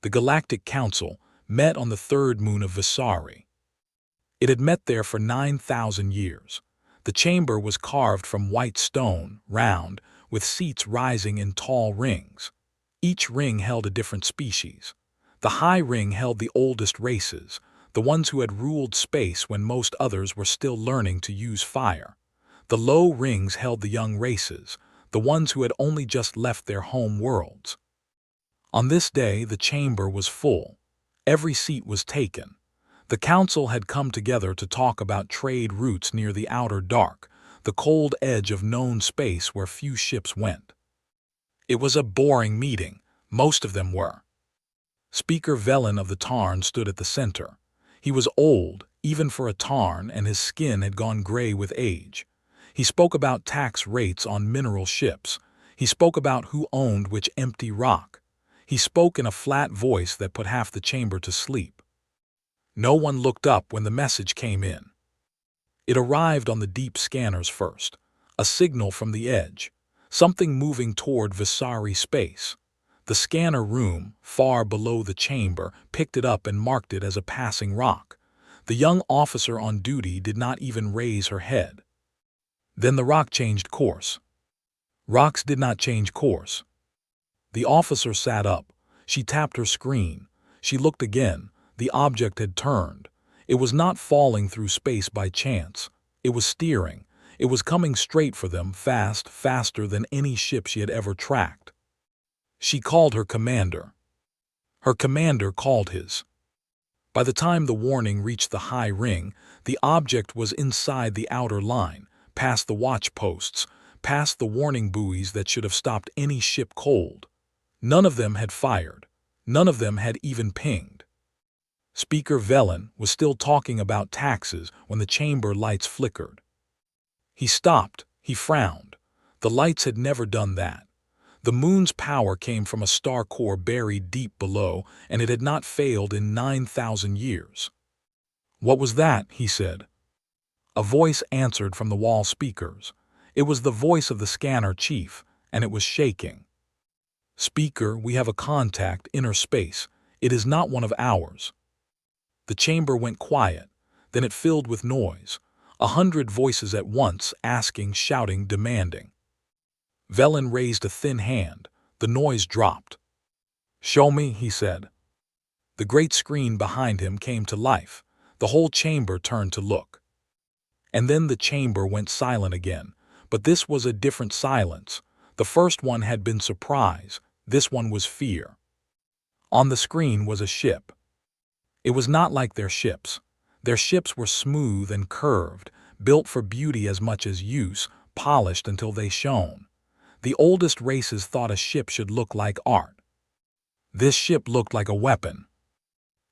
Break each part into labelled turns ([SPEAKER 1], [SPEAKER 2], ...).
[SPEAKER 1] The Galactic Council met on the third moon of Visari. It had met there for 9,000 years. The chamber was carved from white stone, round, with seats rising in tall rings. Each ring held a different species. The high ring held the oldest races, the ones who had ruled space when most others were still learning to use fire. The low rings held the young races, the ones who had only just left their home worlds. On this day, the chamber was full. Every seat was taken. The council had come together to talk about trade routes near the outer dark, the cold edge of known space where few ships went. It was a boring meeting. Most of them were. Speaker Vellan of the Tarn stood at the center. He was old, even for a Tarn, and his skin had gone gray with age. He spoke about tax rates on mineral ships. He spoke about who owned which empty rock. He spoke in a flat voice that put half the chamber to sleep. No one looked up when the message came in. It arrived on the deep scanners first, a signal from the edge, something moving toward Visari space. The scanner room, far below the chamber, picked it up and marked it as a passing rock. The young officer on duty did not even raise her head. Then the rock changed course. Rocks did not change course. The officer sat up. She tapped her screen. She looked again. The object had turned. It was not falling through space by chance. It was steering. It was coming straight for them, fast, faster than any ship she had ever tracked. She called her commander. Her commander called his. By the time the warning reached the high ring, the object was inside the outer line, past the watch posts, past the warning buoys that should have stopped any ship cold. None of them had fired. None of them had even pinged. Speaker Vellan was still talking about taxes when the chamber lights flickered. He stopped. He frowned. The lights had never done that. The moon's power came from a star core buried deep below, and it had not failed in 9,000 years. "What was that?" he said. A voice answered from the wall speakers. It was the voice of the scanner chief, and it was shaking. "Speaker, we have a contact, inner space. It is not one of ours." The chamber went quiet. Then it filled with noise. 100 voices at once, asking, shouting, demanding. Vellan raised a thin hand. The noise dropped. "Show me," he said. The great screen behind him came to life. The whole chamber turned to look. And then the chamber went silent again. But this was a different silence. The first one had been surprise. This one was fear. On the screen was a ship. It was not like their ships. Their ships were smooth and curved, built for beauty as much as use, polished until they shone. The oldest races thought a ship should look like art. This ship looked like a weapon.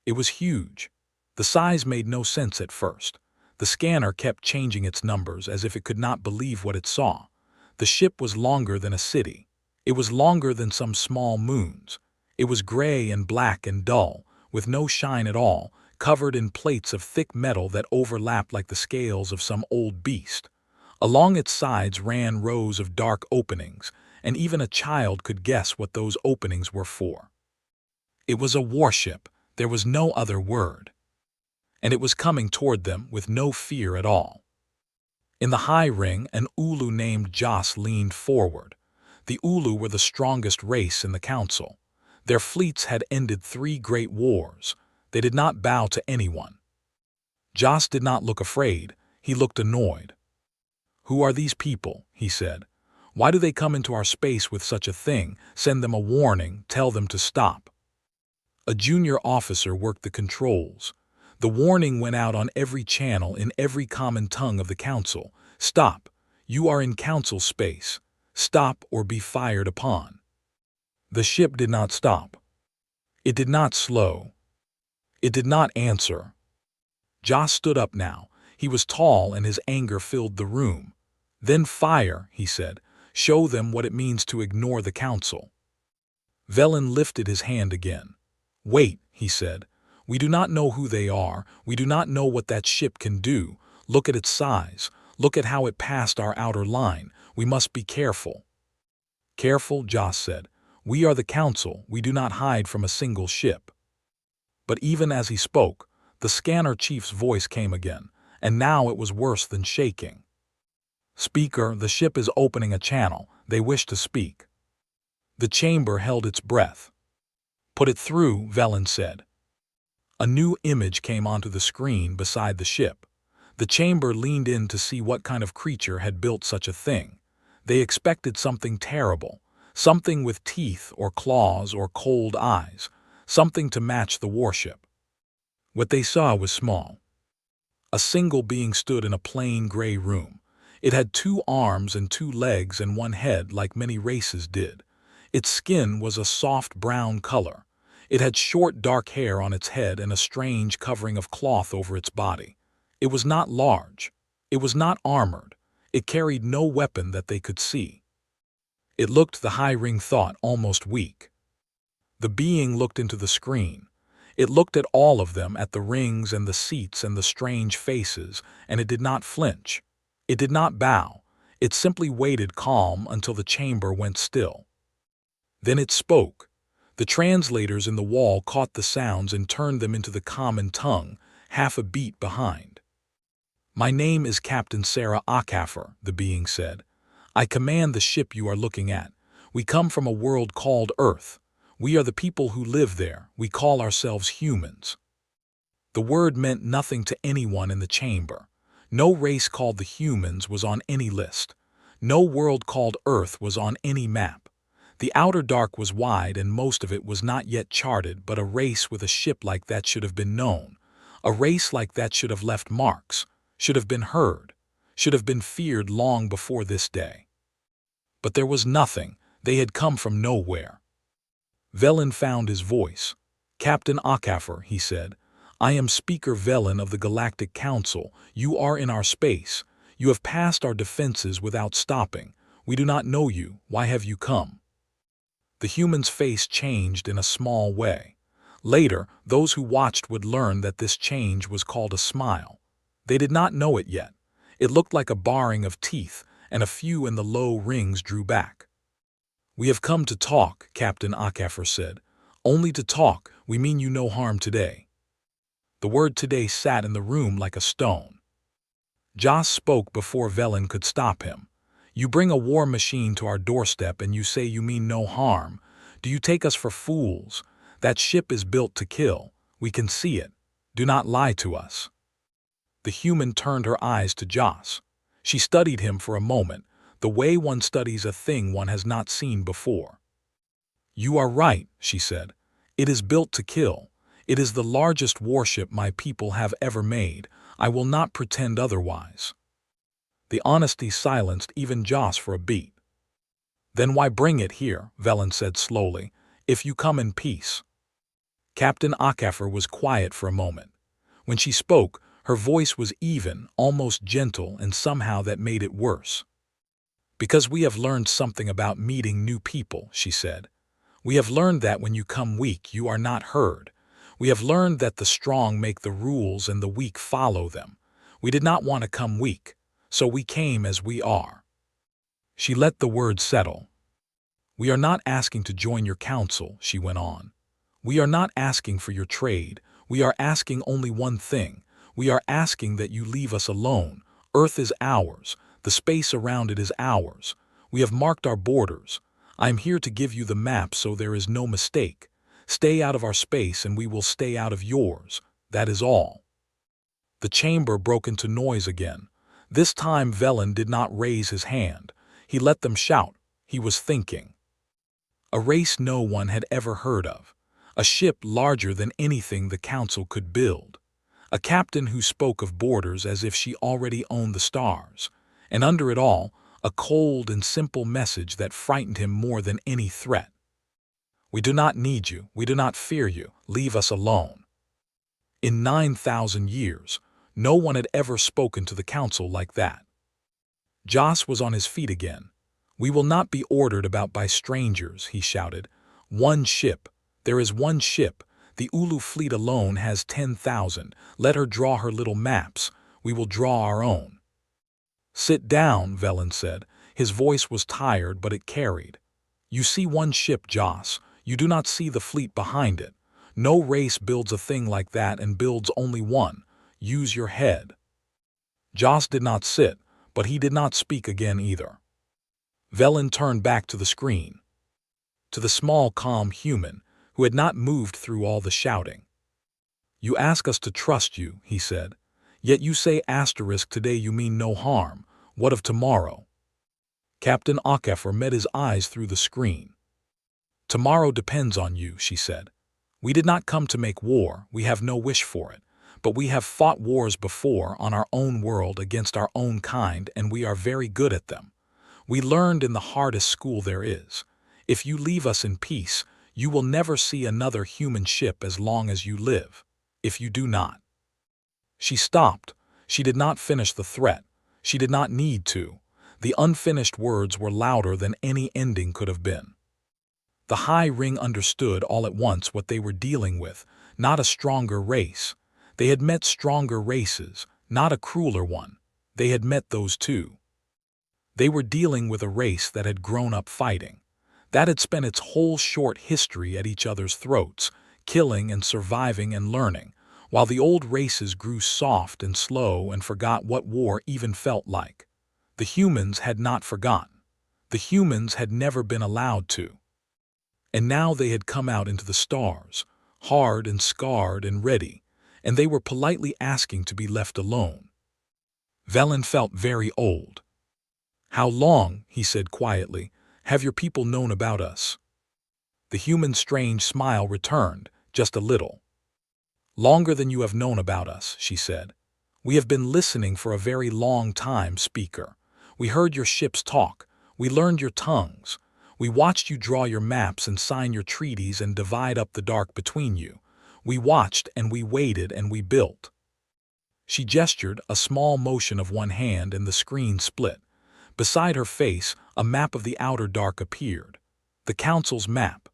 [SPEAKER 1] It was huge. The size made no sense at first. The scanner kept changing its numbers as if it could not believe what it saw. The ship was longer than a city. It was longer than some small moons. It was gray and black and dull, with no shine at all, covered in plates of thick metal that overlapped like the scales of some old beast. Along its sides ran rows of dark openings, and even a child could guess what those openings were for. It was a warship. There was no other word. And it was coming toward them with no fear at all. In the high ring, an Ulu named Joss leaned forward. The Ulu were the strongest race in the council. Their fleets had ended 3 great wars. They did not bow to anyone. Joss did not look afraid. He looked annoyed. "Who are these people?" he said. "Why do they come into our space with such a thing? Send them a warning, tell them to stop." A junior officer worked the controls. The warning went out on every channel in every common tongue of the council. "Stop. You are in council space. Stop or be fired upon." The ship did not stop. It did not slow. It did not answer. Joss stood up now. He was tall and his anger filled the room. "Then fire," he said. "Show them what it means to ignore the council." Vellan lifted his hand again. "Wait," he said. "We do not know who they are. We do not know what that ship can do. Look at its size. Look at how it passed our outer line. We must be careful." "Careful," Joss said. We are the council, we do not hide from a single ship. But even as he spoke, the scanner chief's voice came again, and now it was worse than shaking. Speaker, the ship is opening a channel. They wish to speak. The chamber held its breath. Put it through, Vellan said. A new image came onto the screen beside the ship. The chamber leaned in to see what kind of creature had built such a thing. They expected something terrible, something with teeth or claws or cold eyes, something to match the warship. What they saw was small. A single being stood in a plain gray room. It had 2 arms and 2 legs and 1 head like many races did. Its skin was a soft brown color. It had short dark hair on its head and a strange covering of cloth over its body. It was not large. It was not armored. It carried no weapon that they could see. It looked, the High Ring thought, almost weak. The being looked into the screen. It looked at all of them, at the rings and the seats and the strange faces, and it did not flinch. It did not bow. It simply waited calm until the chamber went still. Then it spoke. The translators in the wall caught the sounds and turned them into the common tongue, half a beat behind. My name is Captain Sarah Akaffer, the being said. I command the ship you are looking at. We come from a world called Earth. We are the people who live there. We call ourselves humans. The word meant nothing to anyone in the chamber. No race called the humans was on any list. No world called Earth was on any map. The outer dark was wide and most of it was not yet charted, but a race with a ship like that should have been known. A race like that should have left marks, should have been heard, should have been feared long before this day. But there was nothing. They had come from nowhere. Vellan found his voice. Captain Akaffer, he said, I am Speaker Vellan of the Galactic Council. You are in our space. You have passed our defenses without stopping. We do not know you. Why have you come? The human's face changed in a small way. Later, those who watched would learn that this change was called a smile. They did not know it yet. It looked like a baring of teeth, and a few in the low rings drew back. We have come to talk, Captain Akaffer said. Only to talk. We mean you no harm today. The word today sat in the room like a stone. Joss spoke before Vellan could stop him. You bring a war machine to our doorstep and you say you mean no harm. Do you take us for fools? That ship is built to kill. We can see it. Do not lie to us. The human turned her eyes to Joss. She studied him for a moment, the way one studies a thing one has not seen before. You are right, she said. It is built to kill. It is the largest warship my people have ever made. I will not pretend otherwise. The honesty silenced even Joss for a beat. Then why bring it here, Vellan said slowly, if you come in peace? Captain Akaffer was quiet for a moment. When she spoke, her voice was even, almost gentle, and somehow that made it worse. Because we have learned something about meeting new people, she said. We have learned that when you come weak, you are not heard. We have learned that the strong make the rules and the weak follow them. We did not want to come weak, so we came as we are. She let the words settle. We are not asking to join your council, she went on. We are not asking for your trade. We are asking only one thing. We are asking that you leave us alone. Earth is ours. The space around it is ours. We have marked our borders. I am here to give you the map so there is no mistake. Stay out of our space and we will stay out of yours. That is all. The chamber broke into noise again. This time Vellan did not raise his hand. He let them shout. He was thinking. A race no one had ever heard of. A ship larger than anything the council could build. A captain who spoke of borders as if she already owned the stars. And under it all, a cold and simple message that frightened him more than any threat. We do not need you. We do not fear you. Leave us alone. In 9,000 years, no one had ever spoken to the council like that. Joss was on his feet again. We will not be ordered about by strangers, he shouted. One ship. There is one ship. The Ulu fleet alone has 10,000. Let her draw her little maps. We will draw our own. Sit down, Vellan said. His voice was tired, but it carried. You see one ship, Joss. You do not see the fleet behind it. No race builds a thing like that and builds only one. Use your head. Joss did not sit, but he did not speak again either. Vellan turned back to the screen, to the small, calm human who had not moved through all the shouting. You ask us to trust you, he said. Yet you say asterisk today you mean no harm. What of tomorrow? Captain Akefer met his eyes through the screen. Tomorrow depends on you, she said. We did not come to make war, we have no wish for it. But we have fought wars before on our own world against our own kind, and we are very good at them. We learned in the hardest school there is. If you leave us in peace, you will never see another human ship as long as you live. If you do not. She stopped. She did not finish the threat. She did not need to. The unfinished words were louder than any ending could have been. The High Ring understood all at once what they were dealing with, not a stronger race. They had met stronger races, not a crueler one. They had met those too. They were dealing with a race that had grown up fighting, that had spent its whole short history at each other's throats, killing and surviving and learning, while the old races grew soft and slow and forgot what war even felt like. The humans had not forgotten. The humans had never been allowed to. And now they had come out into the stars, hard and scarred and ready, and they were politely asking to be left alone. Vellan felt very old. How long, he said quietly, have your people known about us? The human's strange smile returned, just a little. Longer than you have known about us, she said. We have been listening for a very long time, speaker. We heard your ships talk. We learned your tongues. We watched you draw your maps and sign your treaties and divide up the dark between you. We watched and we waited and we built. She gestured, a small motion of one hand, and the screen split. Beside her face, a map of the outer dark appeared. The Council's map.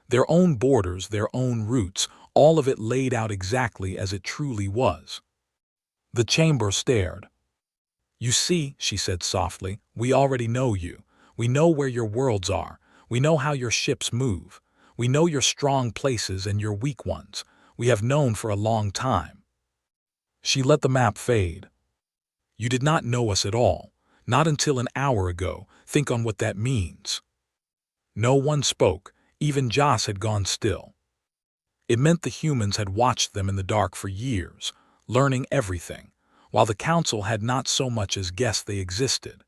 [SPEAKER 1] Their own borders, their own routes, all of it laid out exactly as it truly was. The chamber stared. You see, she said softly, we already know you. We know where your worlds are. We know how your ships move. We know your strong places and your weak ones. We have known for a long time. She let the map fade. You did not know us at all. Not until an hour ago. Think on what that means. No one spoke. Even Joss had gone still. It meant the humans had watched them in the dark for years, learning everything, while the Council had not so much as guessed they existed.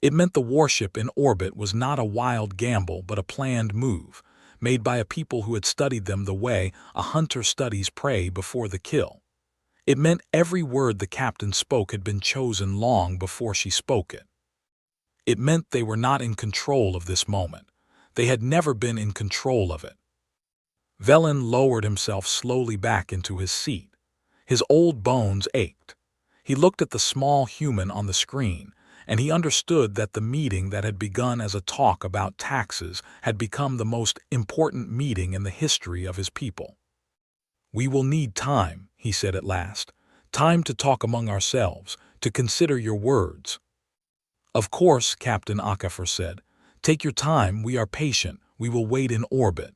[SPEAKER 1] It meant the warship in orbit was not a wild gamble but a planned move, made by a people who had studied them the way a hunter studies prey before the kill. It meant every word the captain spoke had been chosen long before she spoke it. It meant they were not in control of this moment. They had never been in control of it. Vellan lowered himself slowly back into his seat. His old bones ached. He looked at the small human on the screen, and he understood that the meeting that had begun as a talk about taxes had become the most important meeting in the history of his people. We will need time, he said at last. Time to talk among ourselves, to consider your words. Of course, Captain Akefer said. Take your time, we are patient, we will wait in orbit.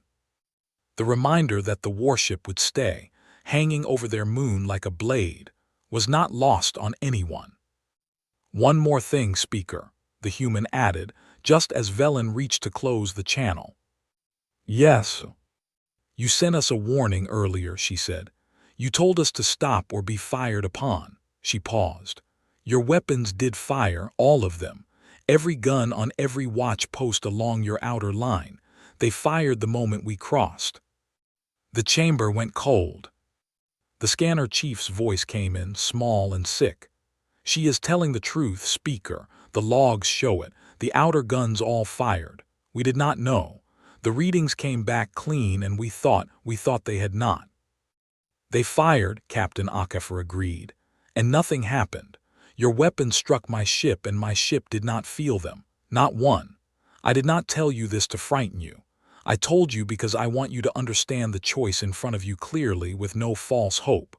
[SPEAKER 1] The reminder that the warship would stay, hanging over their moon like a blade, was not lost on anyone. One more thing, speaker, the human added, just as Vellan reached to close the channel. Yes. You sent us a warning earlier, she said. You told us to stop or be fired upon. She paused. Your weapons did fire, all of them. Every gun on every watch post along your outer line. They fired the moment we crossed. The chamber went cold. The scanner chief's voice came in, small and sick. She is telling the truth, speaker. The logs show it. The outer guns all fired. We did not know. The readings came back clean and we thought they had not. They fired, Captain Akefer agreed. And nothing happened. Your weapons struck my ship and my ship did not feel them. Not one. I did not tell you this to frighten you. I told you because I want you to understand the choice in front of you clearly with no false hope.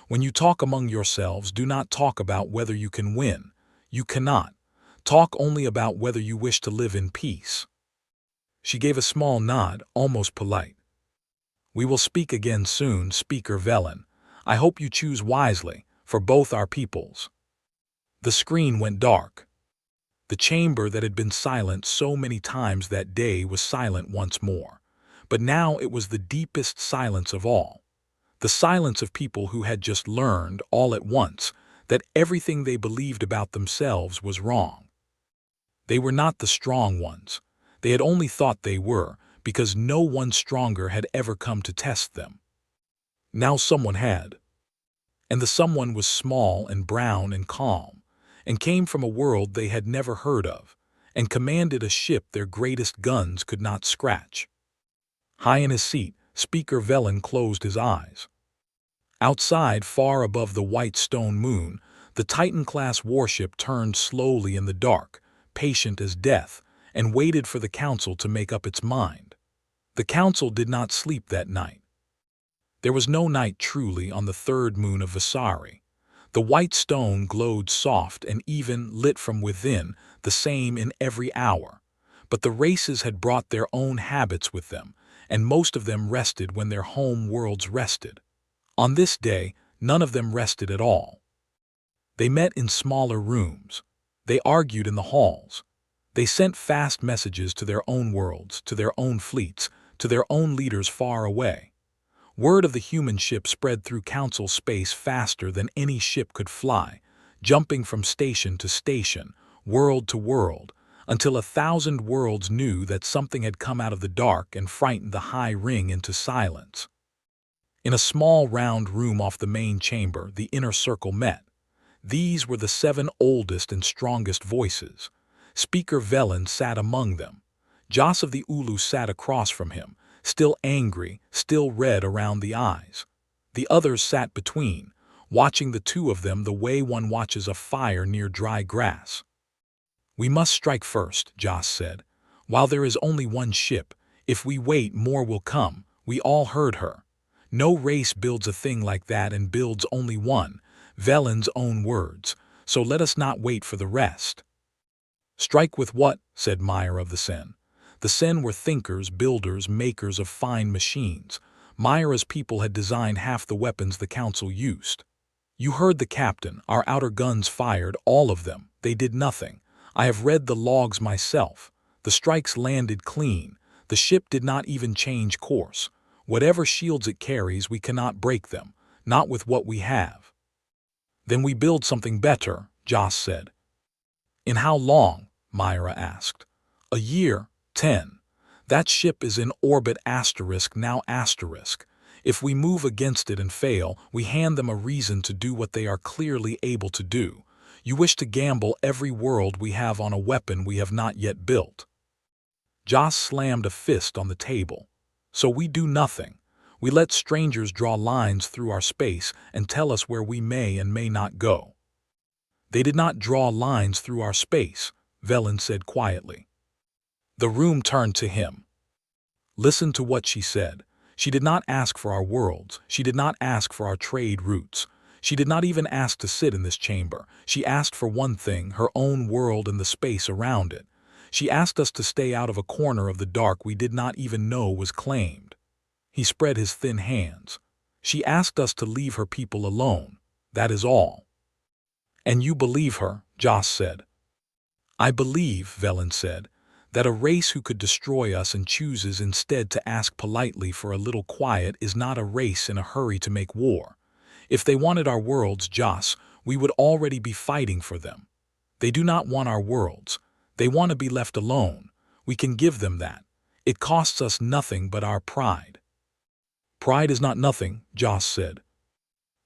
[SPEAKER 1] When you talk among yourselves, do not talk about whether you can win. You cannot. Talk only about whether you wish to live in peace. She gave a small nod, almost polite. We will speak again soon, Speaker Vellan. I hope you choose wisely, for both our peoples. The screen went dark. The chamber that had been silent so many times that day was silent once more. But now it was the deepest silence of all. The silence of people who had just learned, all at once, that everything they believed about themselves was wrong. They were not the strong ones. They had only thought they were, because no one stronger had ever come to test them. Now someone had. And the someone was small and brown and calm, and came from a world they had never heard of, and commanded a ship their greatest guns could not scratch. High in his seat, Speaker Vellan closed his eyes. Outside, far above the white stone moon, the Titan-class warship turned slowly in the dark, patient as death, and waited for the council to make up its mind. The council did not sleep that night. There was no night truly on the third moon of Visari. The white stone glowed soft and even, lit from within, the same in every hour. But the races had brought their own habits with them, and most of them rested when their home worlds rested. On this day, none of them rested at all. They met in smaller rooms. They argued in the halls. They sent fast messages to their own worlds, to their own fleets, to their own leaders far away. Word of the human ship spread through council space faster than any ship could fly, jumping from station to station, world to world, until 1,000 worlds knew that something had come out of the dark and frightened the high ring into silence. In a small round room off the main chamber, the inner circle met. These were the 7 oldest and strongest voices. Speaker Vellan sat among them. Jas of the Ulu sat across from him, still angry, still red around the eyes. The others sat between, watching the two of them the way one watches a fire near dry grass. We must strike first, Jas said. While there is only one ship, if we wait more will come. We all heard her. No race builds a thing like that and builds only one, Vellan's own words, so let us not wait for the rest. Strike with what? Said Myra of the Sen. The Sen were thinkers, builders, makers of fine machines. Myra's people had designed half the weapons the council used. You heard the captain, our outer guns fired, all of them. They did nothing. I have read the logs myself. The strikes landed clean. The ship did not even change course. Whatever shields it carries, we cannot break them, not with what we have. Then we build something better, Jas said. In how long? Myra asked. A year, 10. That ship is in orbit now *. If we move against it and fail, we hand them a reason to do what they are clearly able to do. You wish to gamble every world we have on a weapon we have not yet built. Jas slammed a fist on the table. So we do nothing. We let strangers draw lines through our space and tell us where we may and may not go. They did not draw lines through our space, Vellan said quietly. The room turned to him. Listen to what she said. She did not ask for our worlds. She did not ask for our trade routes. She did not even ask to sit in this chamber. She asked for one thing, her own world and the space around it. She asked us to stay out of a corner of the dark we did not even know was claimed. He spread his thin hands. She asked us to leave her people alone. That is all. And you believe her, Jas said. I believe, Vellan said, that a race who could destroy us and chooses instead to ask politely for a little quiet is not a race in a hurry to make war. If they wanted our worlds, Jas, we would already be fighting for them. They do not want our worlds. They want to be left alone. We can give them that. It costs us nothing but our pride. Pride is not nothing, Jas said.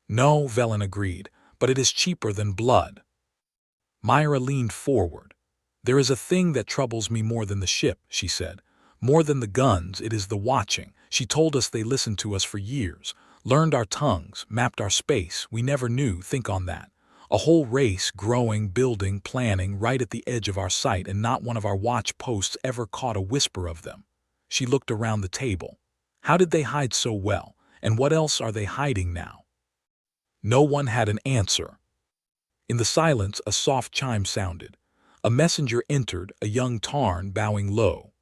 [SPEAKER 1] No, Vellan agreed, but it is cheaper than blood. Myra leaned forward. There is a thing that troubles me more than the ship, she said. More than the guns, it is the watching. She told us they listened to us for years, learned our tongues, mapped our space. We never knew, think on that. A whole race growing, building, planning right at the edge of our sight, and not one of our watch posts ever caught a whisper of them. She looked around the table. How did they hide so well, and what else are they hiding now? No one had an answer. In the silence, a soft chime sounded. A messenger entered, a young Tarn bowing low.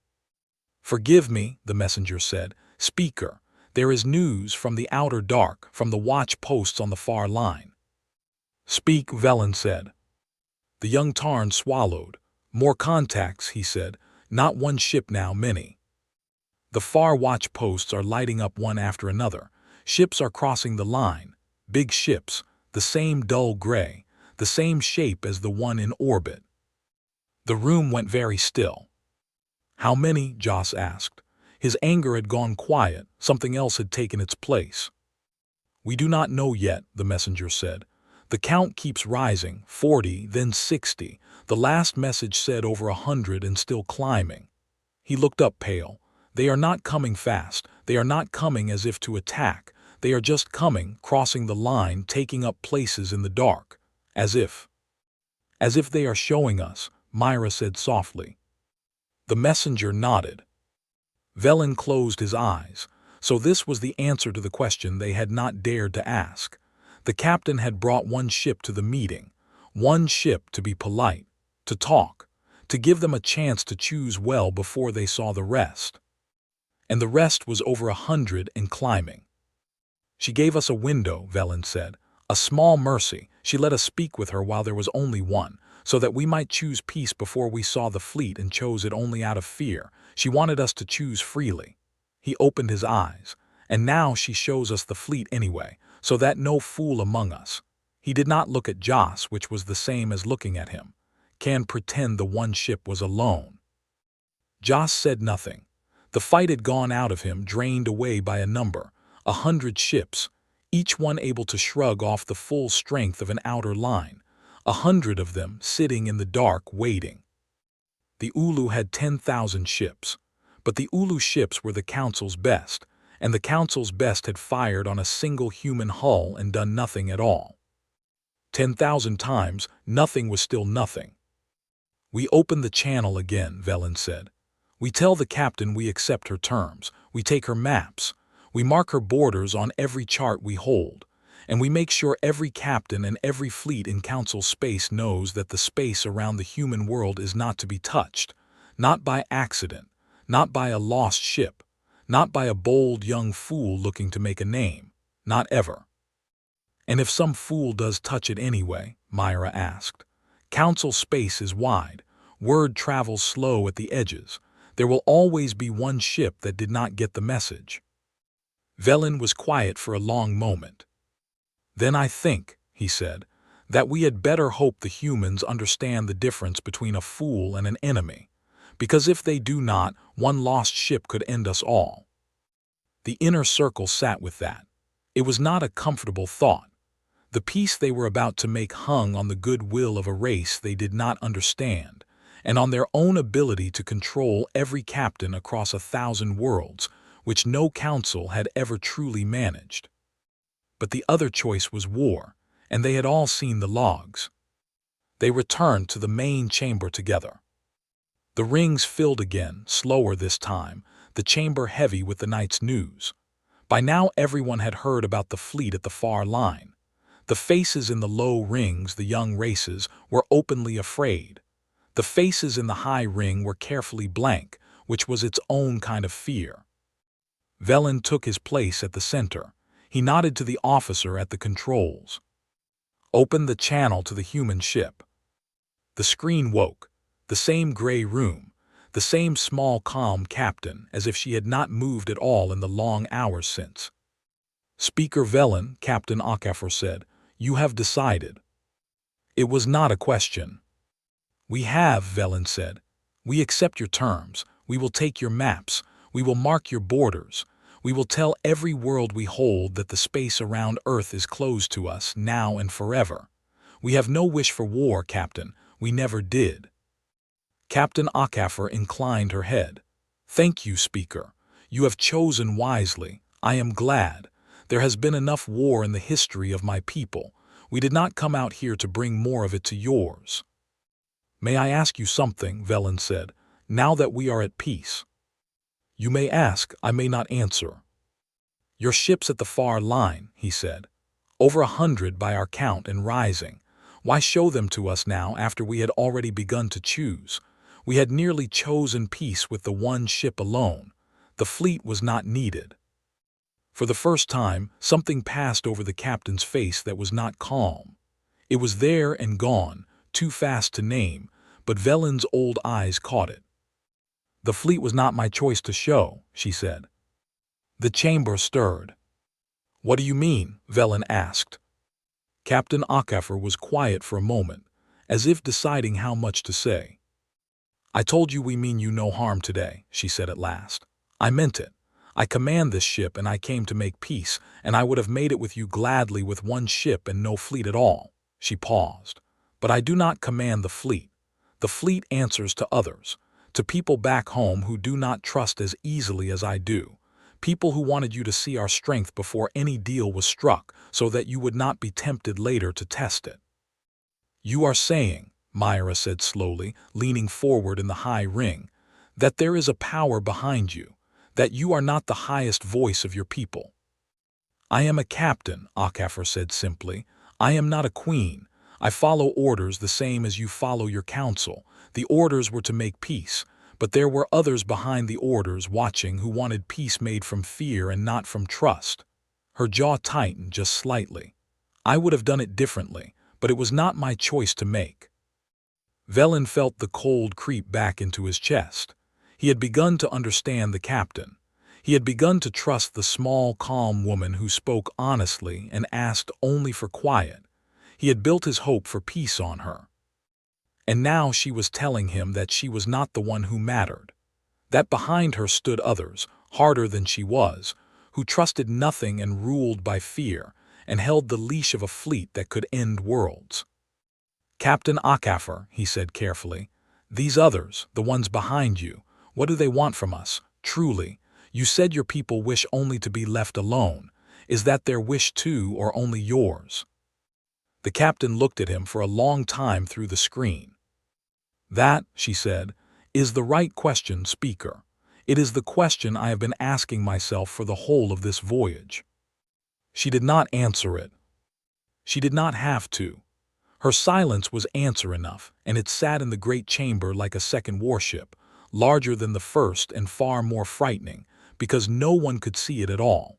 [SPEAKER 1] "Forgive me," the messenger said. "Speaker, there is news from the outer dark, from the watch posts on the far line." "Speak," Vellan said. The young Tarn swallowed. "More contacts," he said. "Not one ship now, many. The far watch posts are lighting up one after another. Ships are crossing the line. Big ships, the same dull gray, the same shape as the one in orbit." The room went very still. "How many?" Joss asked. His anger had gone quiet, something else had taken its place. "We do not know yet," the messenger said. "The count keeps rising, 40, then 60. The last message said over 100 and still climbing." He looked up pale. "They are not coming fast. They are not coming as if to attack. They are just coming, crossing the line, taking up places in the dark. As if they are showing us," Myra said softly. The messenger nodded. Vellan closed his eyes. So this was the answer to the question they had not dared to ask. The captain had brought one ship to the meeting. One ship to be polite, to talk, to give them a chance to choose well before they saw the rest. And the rest was over 100 and climbing. "She gave us a window," Vellan said. "A small mercy. She let us speak with her while there was only one, so that we might choose peace before we saw the fleet and chose it only out of fear. She wanted us to choose freely." He opened his eyes. "And now she shows us the fleet anyway, so that no fool among us," he did not look at Joss, which was the same as looking at him, "can pretend the one ship was alone." Joss said nothing. The fight had gone out of him, drained away by a number, 100 ships, each one able to shrug off the full strength of an outer line, 100 of them sitting in the dark waiting. The Ulu had 10,000 ships, but the Ulu ships were the Council's best, and the Council's best had fired on a single human hull and done nothing at all. 10,000 times, nothing was still nothing. "We open the channel again," Vellan said. "We tell the captain we accept her terms, we take her maps, we mark her borders on every chart we hold, and we make sure every captain and every fleet in Council space knows that the space around the human world is not to be touched, not by accident, not by a lost ship, not by a bold young fool looking to make a name, not ever." "And if some fool does touch it anyway?" Myra asked. "Council space is wide, word travels slow at the edges. There will always be one ship that did not get the message." Vellan was quiet for a long moment. "Then I think," he said, "that we had better hope the humans understand the difference between a fool and an enemy, because if they do not, one lost ship could end us all." The inner circle sat with that. It was not a comfortable thought. The peace they were about to make hung on the goodwill of a race they did not understand, and on their own ability to control every captain across 1,000 worlds, which no council had ever truly managed. But the other choice was war, and they had all seen the logs. They returned to the main chamber together. The rings filled again, slower this time, the chamber heavy with the night's news. By now everyone had heard about the fleet at the far line. The faces in the low rings, the young races, were openly afraid. The faces in the high ring were carefully blank, which was its own kind of fear. Vellan took his place at the center. He nodded to the officer at the controls. "Open the channel to the human ship." The screen woke. The same gray room. The same small, calm captain, as if she had not moved at all in the long hours since. "Speaker Vellan," Captain Akafor said, "you have decided." It was not a question. "We have," Vellan said. "We accept your terms. We will take your maps. We will mark your borders. We will tell every world we hold that the space around Earth is closed to us now and forever. We have no wish for war, Captain. We never did." Captain Akafor inclined her head. "Thank you, Speaker. You have chosen wisely. I am glad. There has been enough war in the history of my people. We did not come out here to bring more of it to yours." "May I ask you something?" Vellan said, "now that we are at peace." "You may ask, I may not answer." "Your ship's at the far line," he said. "Over 100 by our count and rising. Why show them to us now after we had already begun to choose? We had nearly chosen peace with the one ship alone. The fleet was not needed. For the first time, something passed over the captain's face that was not calm. It was there and gone, too fast to name, but Vellan's old eyes caught it. "The fleet was not my choice to show," she said. The chamber stirred. "What do you mean?" Vellan asked. Captain Akafor was quiet for a moment, as if deciding how much to say. "I told you we mean you no harm today," she said at last. "I meant it. I command this ship and I came to make peace, and I would have made it with you gladly with one ship and no fleet at all." She paused. "But I do not command the fleet. The fleet answers to others, to people back home who do not trust as easily as I do, people who wanted you to see our strength before any deal was struck so that you would not be tempted later to test it." "You are saying," Myra said slowly, leaning forward in the high ring, "that there is a power behind you, that you are not the highest voice of your people." "I am a captain," Akafor said simply. "I am not a queen. I follow orders the same as you follow your council. The orders were to make peace, but there were others behind the orders watching who wanted peace made from fear and not from trust." Her jaw tightened just slightly. "I would have done it differently, but it was not my choice to make." Vellan felt the cold creep back into his chest. He had begun to understand the captain. He had begun to trust the small, calm woman who spoke honestly and asked only for quiet. He had built his hope for peace on her. And now she was telling him that she was not the one who mattered, that behind her stood others, harder than she was, who trusted nothing and ruled by fear, and held the leash of a fleet that could end worlds. "Captain Akafor," he said carefully, "these others, the ones behind you, what do they want from us, truly? You said your people wish only to be left alone. Is that their wish too, or only yours?" The captain looked at him for a long time through the screen. "That," she said, "is the right question, speaker. It is the question I have been asking myself for the whole of this voyage." She did not answer it. She did not have to. Her silence was answer enough, and it sat in the great chamber like a second warship, larger than the first and far more frightening, because no one could see it at all.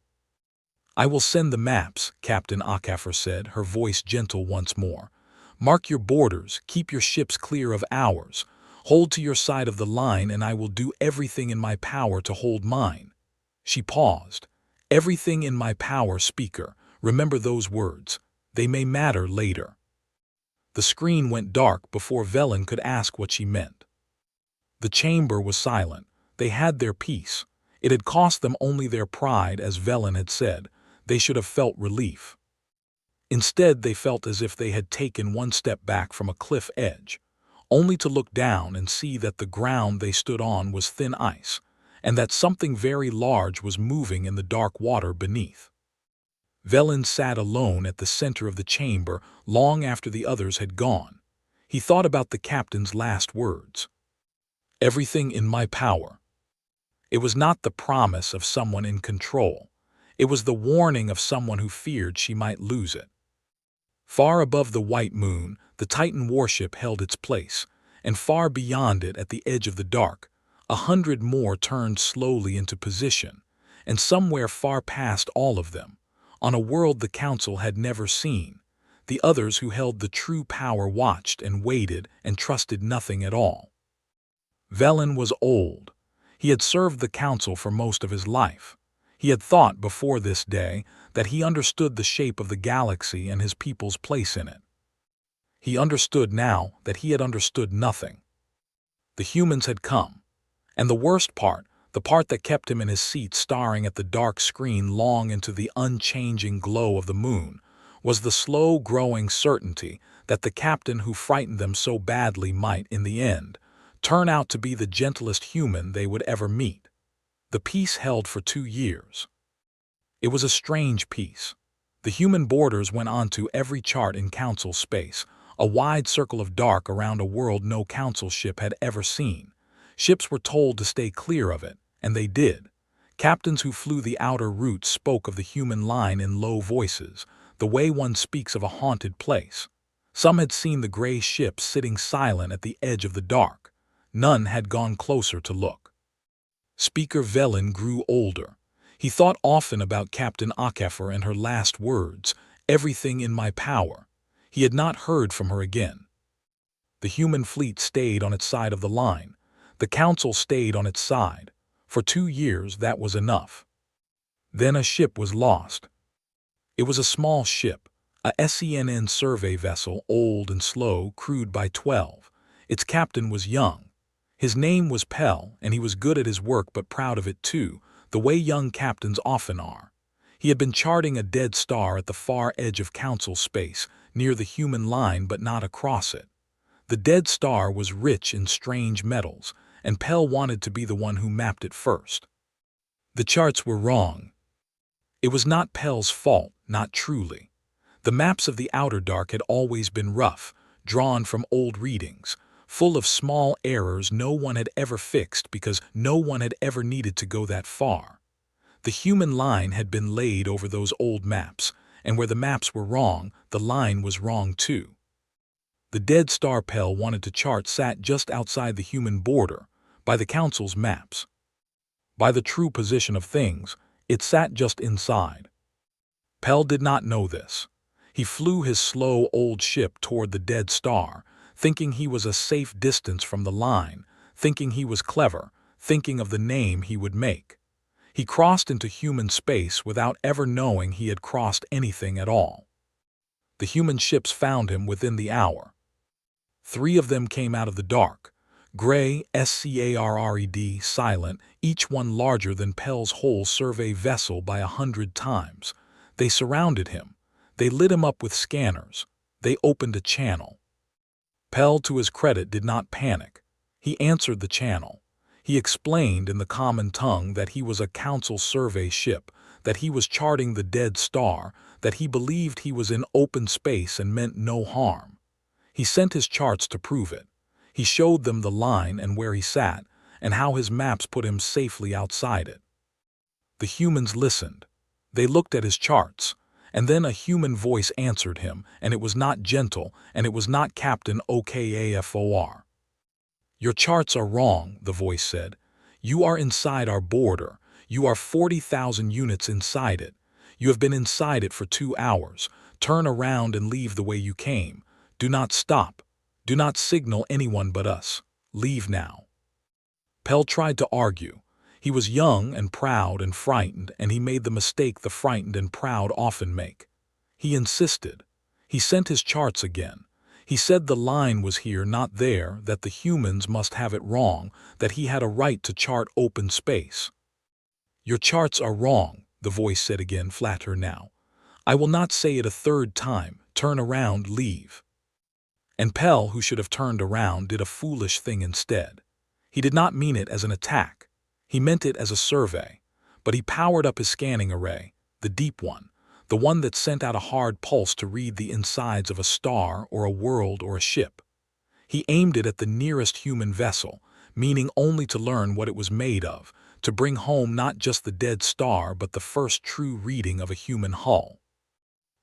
[SPEAKER 1] "I will send the maps," Captain Akafor said, her voice gentle once more. "Mark your borders, keep your ships clear of ours. Hold to your side of the line, and I will do everything in my power to hold mine." She paused. "Everything in my power, speaker. Remember those words. They may matter later." The screen went dark before Vellan could ask what she meant. The chamber was silent. They had their peace. It had cost them only their pride, as Vellan had said. They should have felt relief. Instead, they felt as if they had taken one step back from a cliff edge, only to look down and see that the ground they stood on was thin ice, and that something very large was moving in the dark water beneath. Vellan sat alone at the center of the chamber long after the others had gone. He thought about the captain's last words. "Everything in my power." It was not the promise of someone in control. It was the warning of someone who feared she might lose it. Far above the white moon, the Titan warship held its place, and far beyond it at the edge of the dark, 100 more turned slowly into position, and somewhere far past all of them, on a world the Council had never seen, the others who held the true power watched and waited and trusted nothing at all. Vellan was old. He had served the Council for most of his life. He had thought before this day that he understood the shape of the galaxy and his people's place in it. He understood now that he had understood nothing. The humans had come, and the worst part, the part that kept him in his seat staring at the dark screen long into the unchanging glow of the moon, was the slow-growing certainty that the captain who frightened them so badly might, in the end, turn out to be the gentlest human they would ever meet. The peace held for 2 years. It was a strange peace. The human borders went onto every chart in Council space, a wide circle of dark around a world no Council ship had ever seen. Ships were told to stay clear of it, and they did. Captains who flew the outer routes spoke of the human line in low voices, the way one speaks of a haunted place. Some had seen the gray ship sitting silent at the edge of the dark, None had gone closer to look. Speaker Vellan grew older. He thought often about Captain Akefer and her last words, "Everything in my power." He had not heard from her again. The human fleet stayed on its side of the line. The council stayed on its side. For 2 years that was enough. Then a ship was lost. It was a small ship, a SENN survey vessel, old and slow, crewed by 12. Its captain was young. His name was Pell, and he was good at his work but proud of it too, the way young captains often are. He had been charting a dead star at the far edge of council space, near the human line but not across it. The dead star was rich in strange metals, and Pell wanted to be the one who mapped it first. The charts were wrong. It was not Pell's fault, not truly. The maps of the outer dark had always been rough, drawn from old readings, full of small errors no one had ever fixed because no one had ever needed to go that far. The human line had been laid over those old maps, and where the maps were wrong, the line was wrong too. The dead star Pell wanted to chart sat just outside the human border, by the council's maps. By the true position of things, it sat just inside. Pell did not know this. He flew his slow old ship toward the dead star, thinking he was a safe distance from the line, thinking he was clever, thinking of the name he would make. He crossed into human space without ever knowing he had crossed anything at all. The human ships found him within the hour. 3 of them came out of the dark, gray, SCARRED, silent, each one larger than Pell's whole survey vessel by 100 times. They surrounded him. They lit him up with scanners. They opened a channel. Pell, to his credit, did not panic. He answered the channel. He explained in the common tongue that he was a council survey ship, that he was charting the dead star, that he believed he was in open space and meant no harm. He sent his charts to prove it. He showed them the line and where he sat, and how his maps put him safely outside it. The humans listened. They looked at his charts, and then a human voice answered him, and it was not gentle, and it was not Captain OKAFOR. "Your charts are wrong," the voice said. "You are inside our border. You are 40,000 units inside it. You have been inside it for 2 hours. Turn around and leave the way you came. Do not stop. Do not signal anyone but us. Leave now." Pell tried to argue. He was young and proud and frightened, and he made the mistake the frightened and proud often make. He insisted. He sent his charts again. He said the line was here, not there, that the humans must have it wrong, that he had a right to chart open space. "Your charts are wrong," the voice said again, flatter now. "I will not say it a 3rd time. Turn around, leave." And Pell, who should have turned around, did a foolish thing instead. He did not mean it as an attack. He meant it as a survey. But he powered up his scanning array, the deep one, the one that sent out a hard pulse to read the insides of a star or a world or a ship. He aimed it at the nearest human vessel, meaning only to learn what it was made of, to bring home not just the dead star but the first true reading of a human hull.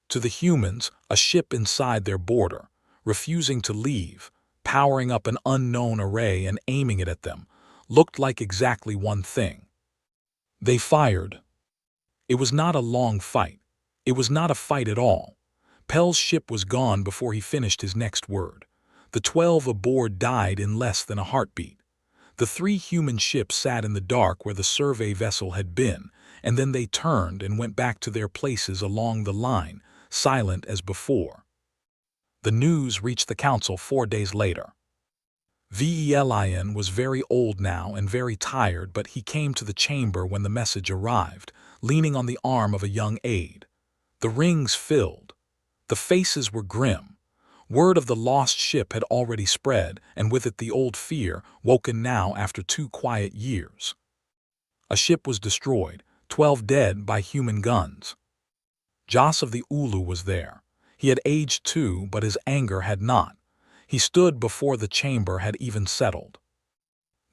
[SPEAKER 1] To the humans, a ship inside their border, refusing to leave, powering up an unknown array and aiming it at them, looked like exactly one thing. They fired. It was not a long fight. It was not a fight at all. Pell's ship was gone before he finished his next word. The 12 aboard died in less than a heartbeat. The 3 human ships sat in the dark where the survey vessel had been, and then they turned and went back to their places along the line, silent as before. The news reached the council 4 days later. Vellan was very old now and very tired, but he came to the chamber when the message arrived, leaning on the arm of a young aide. The rings filled. The faces were grim. Word of the lost ship had already spread, and with it the old fear, woken now after 2 quiet years. A ship was destroyed, 12 dead by human guns. Jos of the Ulu was there. He had aged too, but his anger had not. He stood before the chamber had even settled.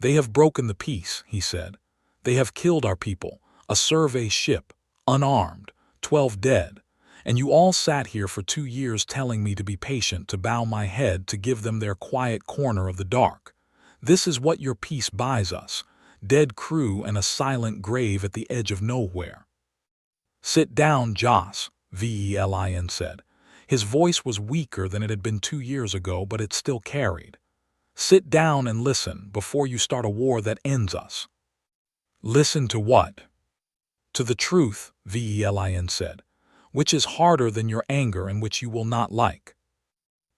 [SPEAKER 1] "They have broken the peace," he said. "They have killed our people, a survey ship, unarmed, 12 dead. And you all sat here for 2 years telling me to be patient, to bow my head, to give them their quiet corner of the dark. This is what your peace buys us: dead crew and a silent grave at the edge of nowhere. Sit down, Joss, Vellan said. His voice was weaker than it had been 2 years ago, but it still carried. Sit down and listen before you start a war that ends us. Listen to what? To the truth, Vellan said, which is harder than your anger and which you will not like.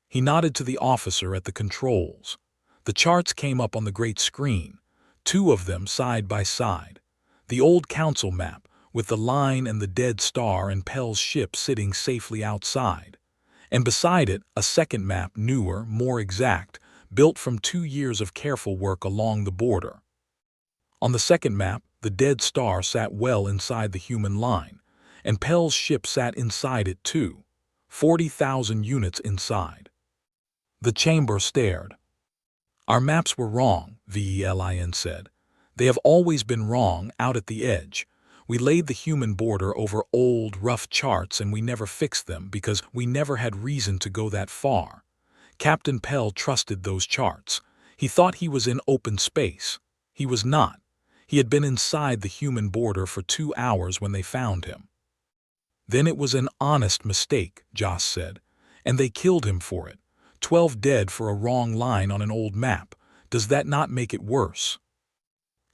[SPEAKER 1] He nodded to the officer at the controls. The charts came up on the great screen, 2 of them side by side. The old council map, with the line and the dead star and Pell's ship sitting safely outside. And beside it, a second map, newer, more exact, built from 2 years of careful work along the border. On the second map, the dead star sat well inside the human line, and Pell's ship sat inside it too, 40,000 units inside. The chamber stared. Our maps were wrong, Vellan said. They have always been wrong out at the edge. We laid the human border over old, rough charts and we never fixed them because we never had reason to go that far. Captain Pell trusted those charts. He thought he was in open space. He was not. He had been inside the human border for 2 hours when they found him. Then it was an honest mistake, Joss said, and they killed him for it. 12 dead for a wrong line on an old map. Does that not make it worse?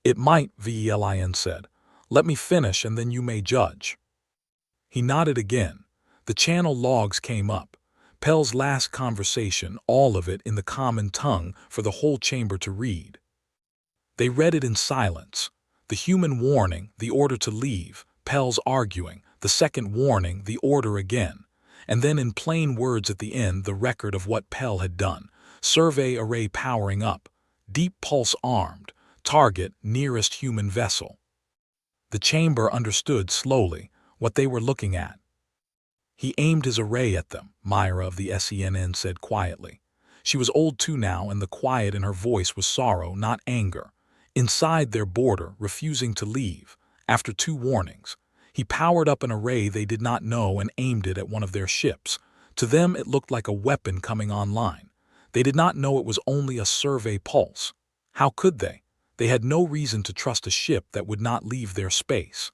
[SPEAKER 1] It might, Vellan said. Let me finish and then you may judge. He nodded again. The channel logs came up. Pell's last conversation, all of it in the common tongue for the whole chamber to read. They read it in silence. The human warning, the order to leave, Pell's arguing, the second warning, the order again. And then in plain words at the end, the record of what Pell had done. Survey array powering up. Deep pulse armed. Target, nearest human vessel. The chamber understood slowly what they were looking at. He aimed his array at them, Myra of the SENN said quietly. She was old too now, and the quiet in her voice was sorrow, not anger. Inside their border, refusing to leave, after 2 warnings. He powered up an array they did not know and aimed it at one of their ships. To them it looked like a weapon coming online. They did not know it was only a survey pulse. How could they? They had no reason to trust a ship that would not leave their space.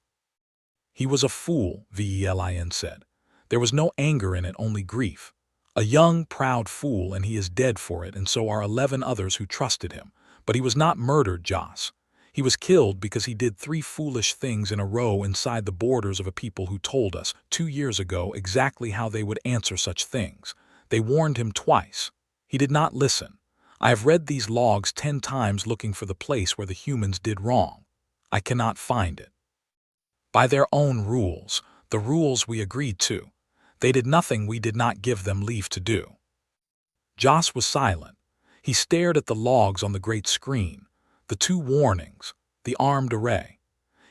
[SPEAKER 1] He was a fool, Vellan said. There was no anger in it, only grief. A young, proud fool, and he is dead for it, and so are 11 others who trusted him. But he was not murdered, Joss. He was killed because he did 3 foolish things in a row inside the borders of a people who told us 2 years ago exactly how they would answer such things. They warned him twice. He did not listen. I have read these logs 10 times looking for the place where the humans did wrong. I cannot find it. By their own rules, the rules we agreed to, they did nothing we did not give them leave to do. Joss was silent. He stared at the logs on the great screen, the 2 warnings, the armed array.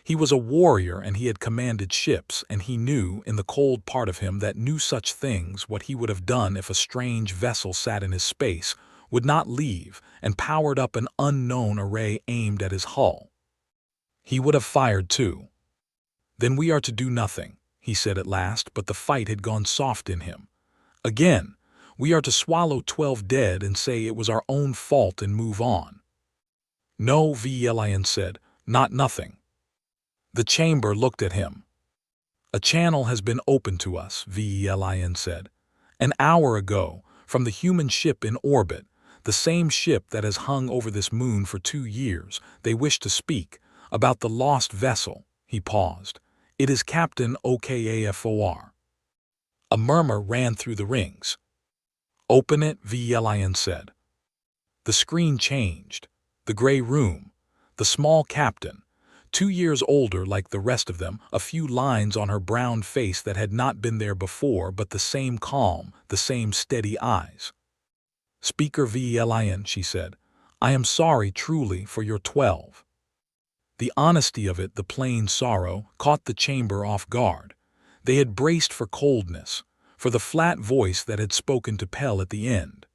[SPEAKER 1] He was a warrior and he had commanded ships, and he knew, in the cold part of him that knew such things, what he would have done if a strange vessel sat in his space, would not leave, and powered up an unknown array aimed at his hull. He would have fired too. Then we are to do nothing, he said at last, but the fight had gone soft in him. Again, we are to swallow 12 dead and say it was our own fault and move on. No, Vellan said, not nothing. The chamber looked at him. A channel has been opened to us, Vellan said. An hour ago, from the human ship in orbit, the same ship that has hung over this moon for 2 years, they wish to speak about the lost vessel. He paused. It is Captain Okafor. A murmur ran through the rings. Open it, Vellan said. The screen changed. The gray room. The small captain, 2 years older like the rest of them, a few lines on her brown face that had not been there before, but the same calm, the same steady eyes. Speaker Vellan, she said, I am sorry truly for your 12. The honesty of it, the plain sorrow, caught the chamber off guard. They had braced for coldness, for the flat voice that had spoken to Pell at the end.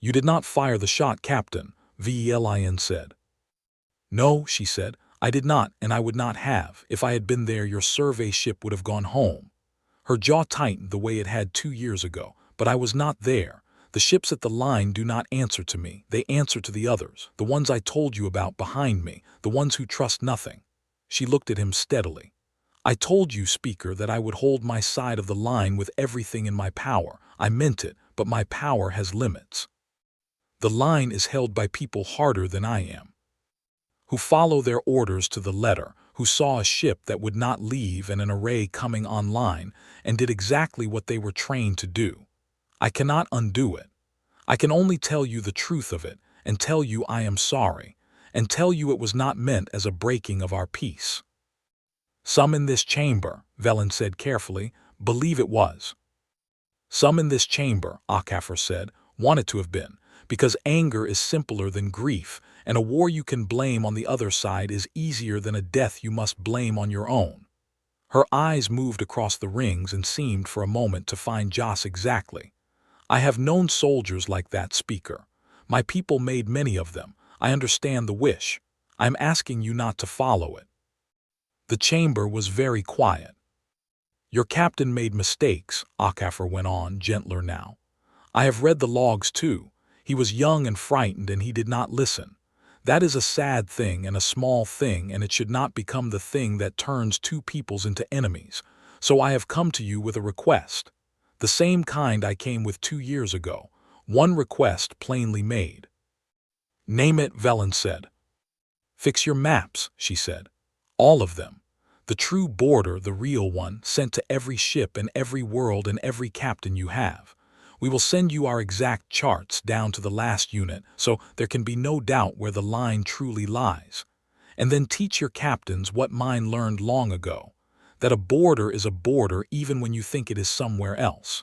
[SPEAKER 1] You did not fire the shot, Captain, Vellan said. No, she said, I did not, and I would not have. If I had been there, your survey ship would have gone home. Her jaw tightened the way it had 2 years ago, but I was not there. The ships at the line do not answer to me. They answer to the others, the ones I told you about behind me, the ones who trust nothing. She looked at him steadily. I told you, Speaker, that I would hold my side of the line with everything in my power. I meant it, but my power has limits. The line is held by people harder than I am, who follow their orders to the letter, who saw a ship that would not leave and an array coming online, and did exactly what they were trained to do. I cannot undo it. I can only tell you the truth of it, and tell you I am sorry, and tell you it was not meant as a breaking of our peace. Some in this chamber, Vellan said carefully, believe it was. Some in this chamber, Akafar said, want it to have been, because anger is simpler than grief, and a war you can blame on the other side is easier than a death you must blame on your own. Her eyes moved across the rings and seemed for a moment to find Joss exactly. I have known soldiers like that, Speaker. My people made many of them. I understand the wish. I am asking you not to follow it. The chamber was very quiet. Your captain made mistakes, Akafar went on, gentler now. I have read the logs too. He was young and frightened and he did not listen. That is a sad thing and a small thing, and it should not become the thing that turns two peoples into enemies. So I have come to you with a request. The same kind I came with 2 years ago. One request plainly made. Name it, Vellan said. Fix your maps, she said. All of them. The true border, the real one, sent to every ship and every world and every captain you have. We will send you our exact charts down to the last unit, so there can be no doubt where the line truly lies. And then teach your captains what mine learned long ago, that a border is a border even when you think it is somewhere else.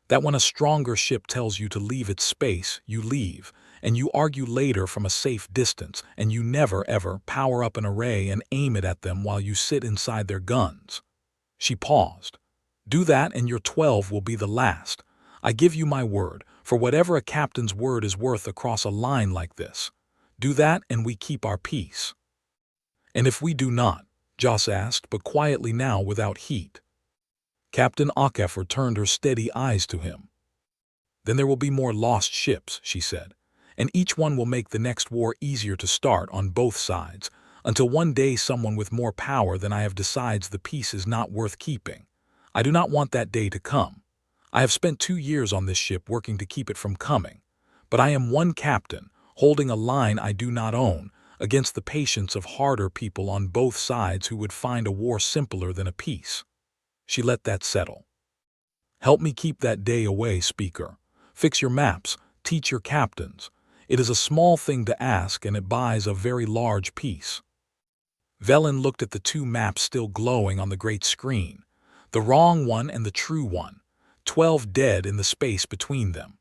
[SPEAKER 1] That when a stronger ship tells you to leave its space, you leave, and you argue later from a safe distance, and you never ever power up an array and aim it at them while you sit inside their guns. She paused. Do that and your 12 will be the last. I give you my word, for whatever a captain's word is worth across a line like this. Do that and we keep our peace. And if we do not? Joss asked, but quietly now without heat. Captain Akafar turned her steady eyes to him. Then there will be more lost ships, she said, and each one will make the next war easier to start on both sides, until one day someone with more power than I have decides the peace is not worth keeping. I do not want that day to come. I have spent 2 years on this ship working to keep it from coming, but I am one captain, holding a line I do not own, against the patience of harder people on both sides who would find a war simpler than a peace. She let that settle. Help me keep that day away, Speaker. Fix your maps, teach your captains. It is a small thing to ask, and it buys a very large peace. Vellan looked at the 2 maps still glowing on the great screen, the wrong one and the true one, 12 dead in the space between them.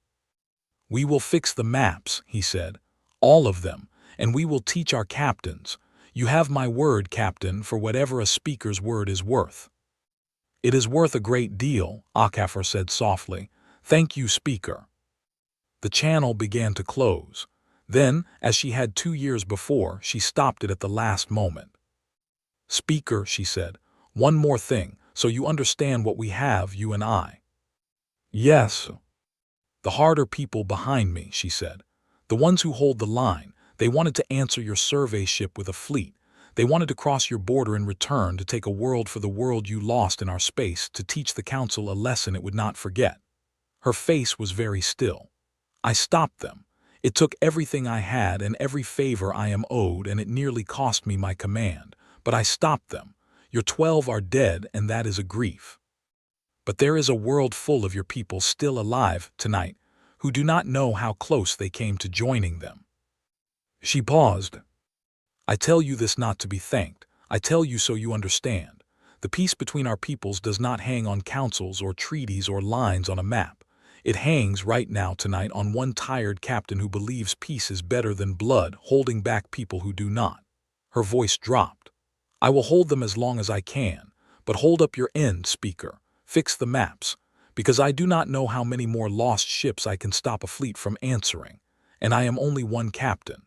[SPEAKER 1] We will fix the maps, he said, all of them, and we will teach our captains. You have my word, Captain, for whatever a speaker's word is worth. It is worth a great deal, Akafar said softly. Thank you, Speaker. The channel began to close. Then, as she had 2 years before, she stopped it at the last moment. Speaker, she said, one more thing, so you understand what we have, you and I. Yes. The harder people behind me, she said. The ones who hold the line. They wanted to answer your survey ship with a fleet. They wanted to cross your border in return to take a world for the world you lost in our space, to teach the Council a lesson it would not forget. Her face was very still. I stopped them. It took everything I had and every favor I am owed, and it nearly cost me my command. But I stopped them. Your 12 are dead, and that is a grief. But there is a world full of your people still alive tonight, who do not know how close they came to joining them. She paused. I tell you this not to be thanked. I tell you so you understand. The peace between our peoples does not hang on councils or treaties or lines on a map. It hangs right now tonight on one tired captain who believes peace is better than blood, holding back people who do not. Her voice dropped. I will hold them as long as I can, but hold up your end, Speaker. Fix the maps, because I do not know how many more lost ships I can stop a fleet from answering, and I am only one captain.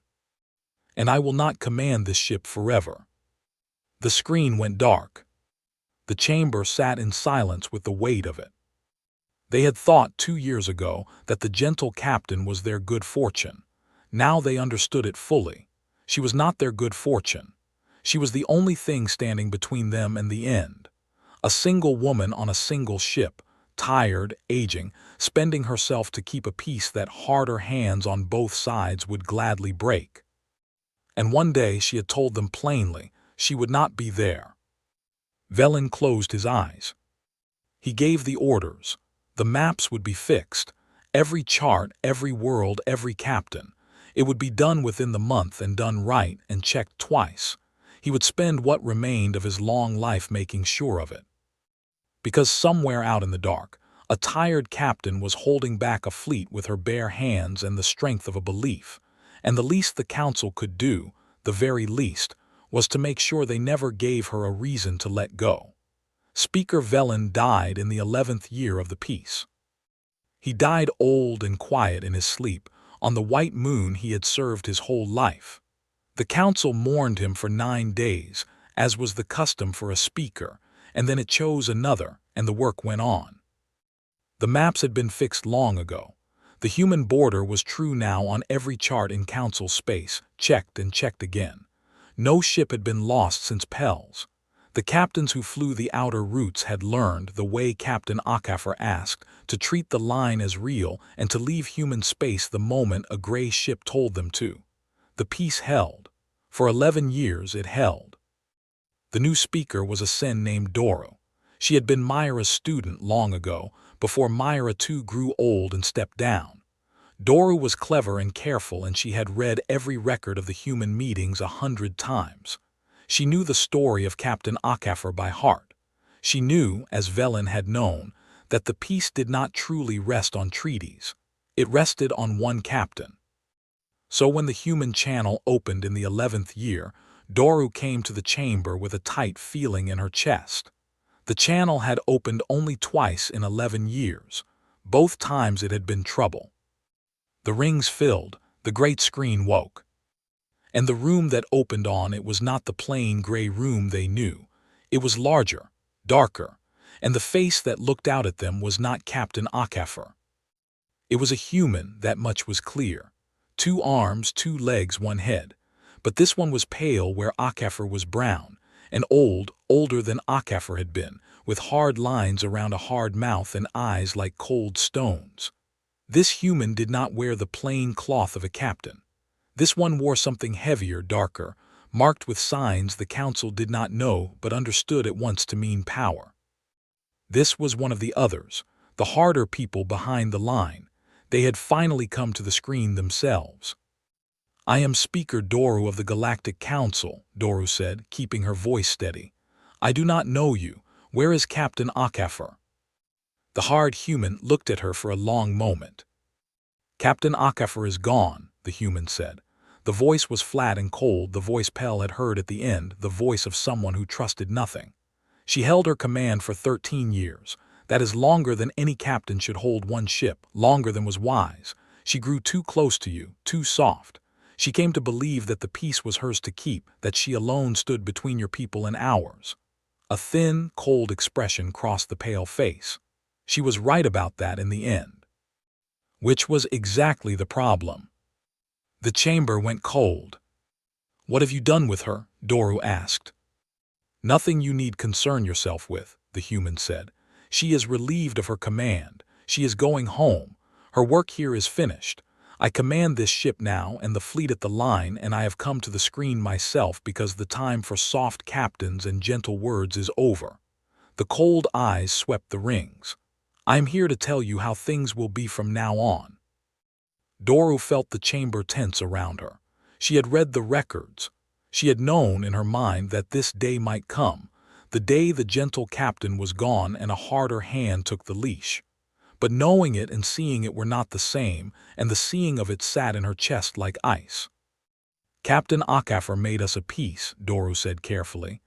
[SPEAKER 1] And I will not command this ship forever. The screen went dark. The chamber sat in silence with the weight of it. They had thought 2 years ago that the gentle captain was their good fortune. Now they understood it fully. She was not their good fortune. She was the only thing standing between them and the end. A single woman on a single ship, tired, aging, spending herself to keep a peace that harder hands on both sides would gladly break. And one day she had told them plainly she would not be there. Vellan closed his eyes. He gave the orders. The maps would be fixed. Every chart, every world, every captain. It would be done within the month and done right and checked twice. He would spend what remained of his long life making sure of it. Because somewhere out in the dark, a tired captain was holding back a fleet with her bare hands and the strength of a belief, and the least the council could do, the very least, was to make sure they never gave her a reason to let go. Speaker Vellan died in the 11th year of the peace. He died old and quiet in his sleep, on the white moon he had served his whole life. The council mourned him for 9 days, as was the custom for a speaker, and then it chose another, and the work went on. The maps had been fixed long ago. The human border was true now on every chart in council space, checked and checked again. No ship had been lost since Pell's. The captains who flew the outer routes had learned, the way Captain Akafor asked, to treat the line as real and to leave human space the moment a gray ship told them to. The peace held. For 11 years it held. The new speaker was a Sen named Doru. She had been Myra's student long ago, before Myra too grew old and stepped down. Doru was clever and careful, and she had read every record of the human meetings 100 times. She knew the story of Captain Akafor by heart. She knew, as Vellan had known, that the peace did not truly rest on treaties. It rested on one captain. So when the human channel opened in the 11th year, Doru came to the chamber with a tight feeling in her chest. The channel had opened only twice in 11 years. Both times it had been trouble. The rings filled, the great screen woke. And the room that opened on it was not the plain gray room they knew. It was larger, darker, and the face that looked out at them was not Captain Akafor. It was a human, that much was clear. 2 arms, 2 legs, 1 head. But this one was pale where Akafor was brown, and older than Akafor had been, with hard lines around a hard mouth and eyes like cold stones. This human did not wear the plain cloth of a captain. This one wore something heavier, darker, marked with signs the council did not know but understood at once to mean power. This was one of the others, the harder people behind the line. They had finally come to the screen themselves. "I am Speaker Doru of the Galactic Council," Doru said, keeping her voice steady. "I do not know you. Where is Captain Akafor?" The hard human looked at her for a long moment. "Captain Akafor is gone," the human said. The voice was flat and cold, the voice Pell had heard at the end, the voice of someone who trusted nothing. "She held her command for 13 years. That is longer than any captain should hold one ship, longer than was wise. She grew too close to you, too soft. She came to believe that the peace was hers to keep, that she alone stood between your people and ours." A thin, cold expression crossed the pale face. She was right about that in the end. Which was exactly the problem. The chamber went cold. "What have you done with her?" Doru asked. "Nothing you need concern yourself with," the human said. "She is relieved of her command. She is going home. Her work here is finished. I command this ship now and the fleet at the line, and I have come to the screen myself because the time for soft captains and gentle words is over." The cold eyes swept the rings. "I am here to tell you how things will be from now on." Doru felt the chamber tense around her. She had read the records. She had known in her mind that this day might come, the day the gentle captain was gone and a harder hand took the leash. But knowing it and seeing it were not the same, and the seeing of it sat in her chest like ice. "Captain Akafor made us a peace," Doru said carefully.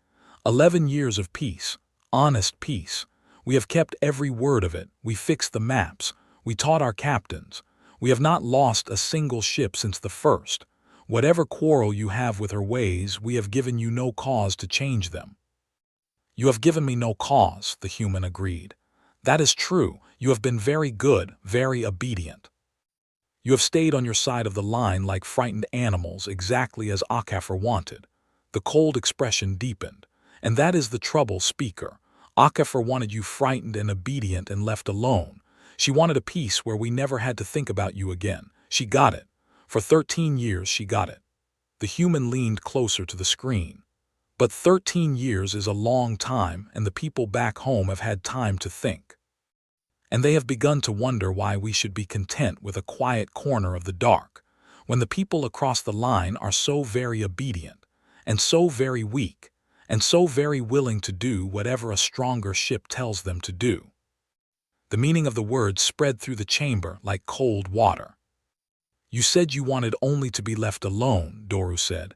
[SPEAKER 1] 11 years of peace, honest peace. We have kept every word of it. We fixed the maps. We taught our captains. We have not lost a single ship since the first. Whatever quarrel you have with her ways, we have given you no cause to change them." "You have given me no cause," the human agreed. "That is true. You have been very good, very obedient. You have stayed on your side of the line like frightened animals, exactly as Akafor wanted. The cold expression deepened. And that is the trouble, Speaker. Akafor wanted you frightened and obedient and left alone. She wanted a peace where we never had to think about you again. She got it. For 13 years she got it. The human leaned closer to the screen. But 13 years is a long time, and the people back home have had time to think. And they have begun to wonder why we should be content with a quiet corner of the dark, when the people across the line are so very obedient, and so very weak, and so very willing to do whatever a stronger ship tells them to do. The meaning of the words spread through the chamber like cold water. You said you wanted only to be left alone, Doru said.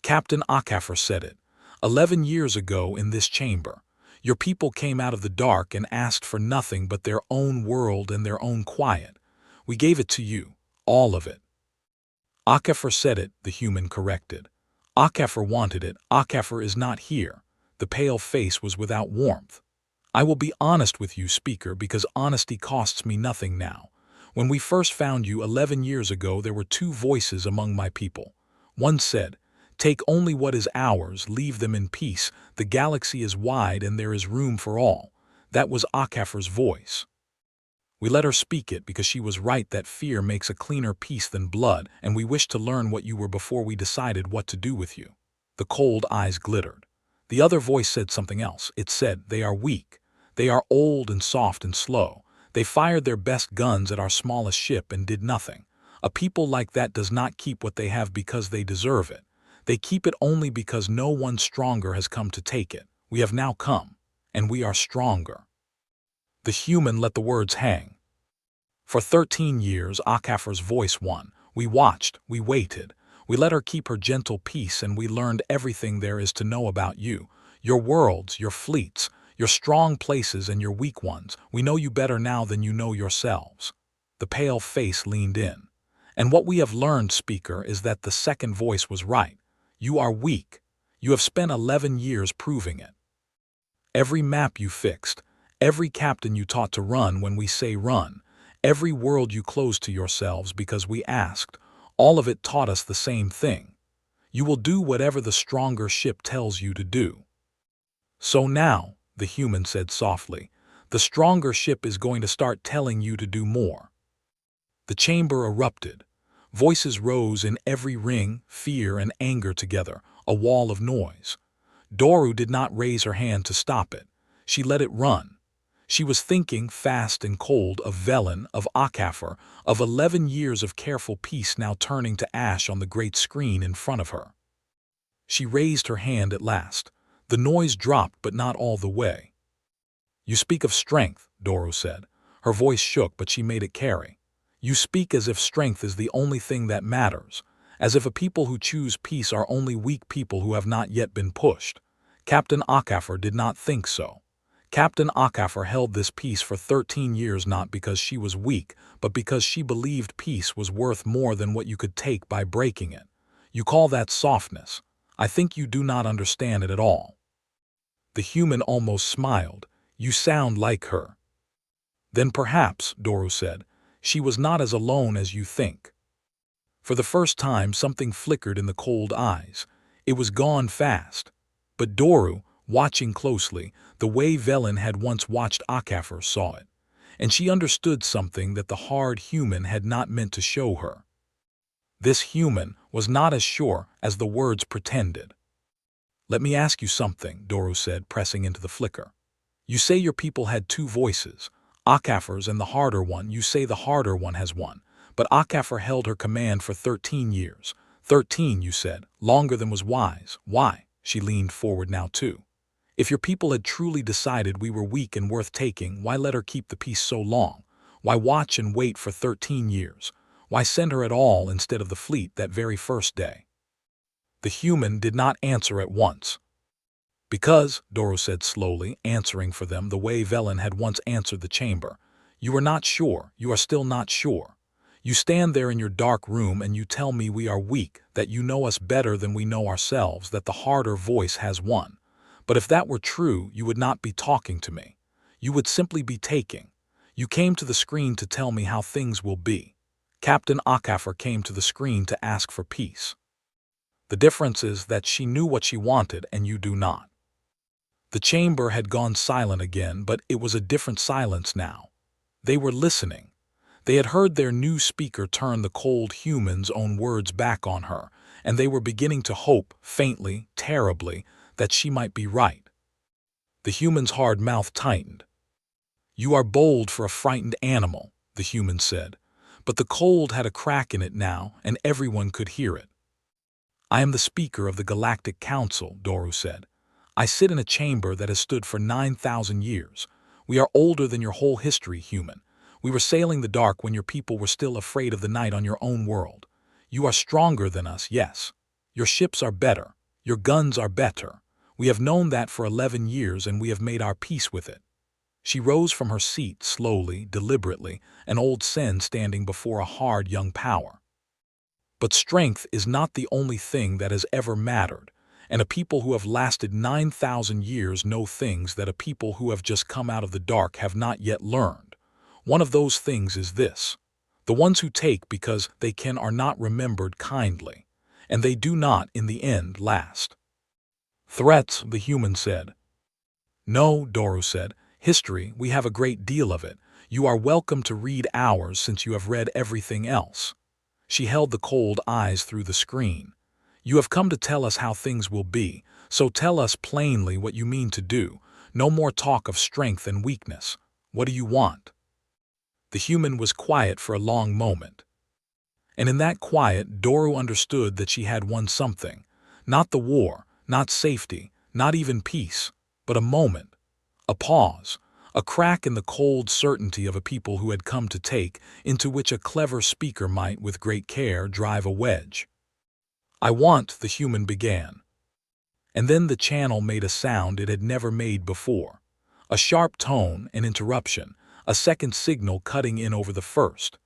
[SPEAKER 1] Captain Akafor said it. 11 years ago in this chamber, your people came out of the dark and asked for nothing but their own world and their own quiet. We gave it to you, all of it. Akafor said it, the human corrected. Akafor wanted it. Akafor is not here. The pale face was without warmth. I will be honest with you, Speaker, because honesty costs me nothing now. When we first found you 11 years ago, there were two voices among my people. One said, "Take only what is ours, leave them in peace. The galaxy is wide and there is room for all." That was Akafor's voice. We let her speak it because she was right that fear makes a cleaner peace than blood, and we wished to learn what you were before we decided what to do with you. The cold eyes glittered. The other voice said something else. It said, "They are weak. They are old and soft and slow. They fired their best guns at our smallest ship and did nothing. A people like that does not keep what they have because they deserve it. They keep it only because no one stronger has come to take it. We have now come, and we are stronger." The human let the words hang. For 13 years, Akafor's voice won. We watched, we waited. We let her keep her gentle peace, and we learned everything there is to know about you. Your worlds, your fleets, your strong places and your weak ones. We know you better now than you know yourselves. The pale face leaned in. And what we have learned, Speaker, is that the second voice was right. You are weak. You have spent 11 years proving it. Every map you fixed, every captain you taught to run when we say run, every world you closed to yourselves because we asked, all of it taught us the same thing. You will do whatever the stronger ship tells you to do. So now, the human said softly, the stronger ship is going to start telling you to do more. The chamber erupted. Voices rose in every ring, fear and anger together, a wall of noise. Doru did not raise her hand to stop it. She let it run. She was thinking, fast and cold, of Vellan, of Akafor, of 11 years of careful peace now turning to ash on the great screen in front of her. She raised her hand at last. The noise dropped, but not all the way. "You speak of strength," Doru said. Her voice shook, but she made it carry. "You speak as if strength is the only thing that matters, as if a people who choose peace are only weak people who have not yet been pushed. Captain Akafor did not think so. Captain Akafor held this peace for 13 years not because she was weak, but because she believed peace was worth more than what you could take by breaking it. You call that softness. I think you do not understand it at all." The human almost smiled. "You sound like her." "Then perhaps," Doru said, "she was not as alone as you think." For the first time, something flickered in the cold eyes. It was gone fast. But Doru, watching closely, the way Vellan had once watched Akafor, saw it. And she understood something that the hard human had not meant to show her. This human was not as sure as the words pretended. "Let me ask you something," Doru said, pressing into the flicker. "You say your people had two voices, Akafor's and the harder one. You say the harder one has won. But Akafor held her command for 13 years. 13, you said, longer than was wise. Why?" She leaned forward now too. "If your people had truly decided we were weak and worth taking, why let her keep the peace so long? Why watch and wait for 13 years? Why send her at all instead of the fleet that very first day?" The human did not answer at once. "Because," Doru said slowly, answering for them the way Vellan had once answered the chamber, "you are not sure, you are still not sure. You stand there in your dark room and you tell me we are weak, that you know us better than we know ourselves, that the harder voice has won. But if that were true, you would not be talking to me. You would simply be taking. You came to the screen to tell me how things will be. Captain Akafor came to the screen to ask for peace. The difference is that she knew what she wanted and you do not. The chamber had gone silent again, but it was a different silence now. They were listening. They had heard their new speaker turn the cold human's own words back on her, and they were beginning to hope, faintly, terribly, that she might be right. The human's hard mouth tightened. "You are bold for a frightened animal," the human said, but the cold had a crack in it now, and everyone could hear it. "I am the speaker of the Galactic Council," Doru said. "I sit in a chamber that has stood for 9,000 years. We are older than your whole history, human. We were sailing the dark when your people were still afraid of the night on your own world. You are stronger than us, yes. Your ships are better. Your guns are better. We have known that for 11 years and we have made our peace with it." She rose from her seat slowly, deliberately, an old Sen standing before a hard young power. "But strength is not the only thing that has ever mattered, and a people who have lasted 9,000 years know things that a people who have just come out of the dark have not yet learned. One of those things is this: the ones who take because they can are not remembered kindly, and they do not, in the end, last." "Threats," the human said. "No," Doru said. "History, we have a great deal of it. You are welcome to read ours since you have read everything else." She held the cold eyes through the screen. "You have come to tell us how things will be, so tell us plainly what you mean to do. No more talk of strength and weakness. What do you want?" The human was quiet for a long moment. And in that quiet, Doru understood that she had won something. Not the war, not safety, not even peace, but a moment, a pause, a crack in the cold certainty of a people who had come to take, into which a clever speaker might, with great care, drive a wedge. "I want," the human began. And then the channel made a sound it had never made before. A sharp tone, an interruption, a second signal cutting in over the first.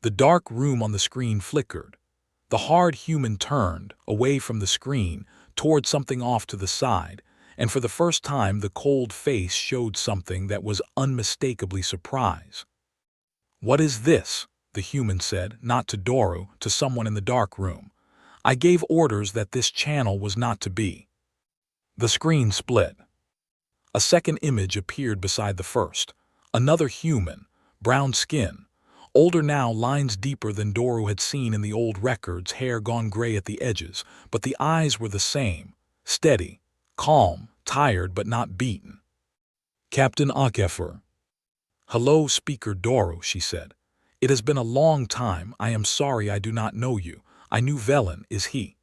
[SPEAKER 1] The dark room on the screen flickered. The hard human turned, away from the screen, toward something off to the side, and for the first time the cold face showed something that was unmistakably surprise. "What is this?" the human said, not to Doru, to someone in the dark room. "I gave orders that this channel was not to be." The screen split. A second image appeared beside the first. Another human, brown skin, older now, lines deeper than Doru had seen in the old records, hair gone gray at the edges, but the eyes were the same, steady, calm, tired but not beaten. "Captain Akafor." "Hello, Speaker Doru," she said. "It has been a long time. I am sorry I do not know you. I knew Vellan. Is he?"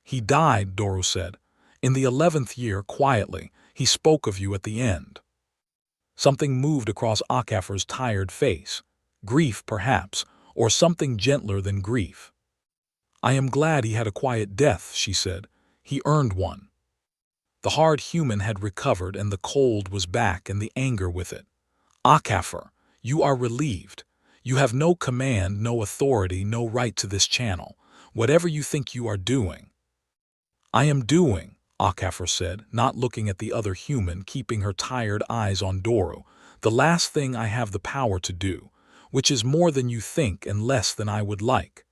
[SPEAKER 1] "He died," Doru said. "In the 11th year, quietly. He spoke of you at the end." Something moved across Akafor's tired face. Grief, perhaps, or something gentler than grief. "I am glad he had a quiet death," she said. "He earned one." The hard human had recovered, and the cold was back, and the anger with it. "Akafor, you are relieved. You have no command, no authority, no right to this channel. Whatever you think you are doing." "I am doing," Akafor said, not looking at the other human, keeping her tired eyes on Doru, "the last thing I have the power to do, which is more than you think and less than I would like."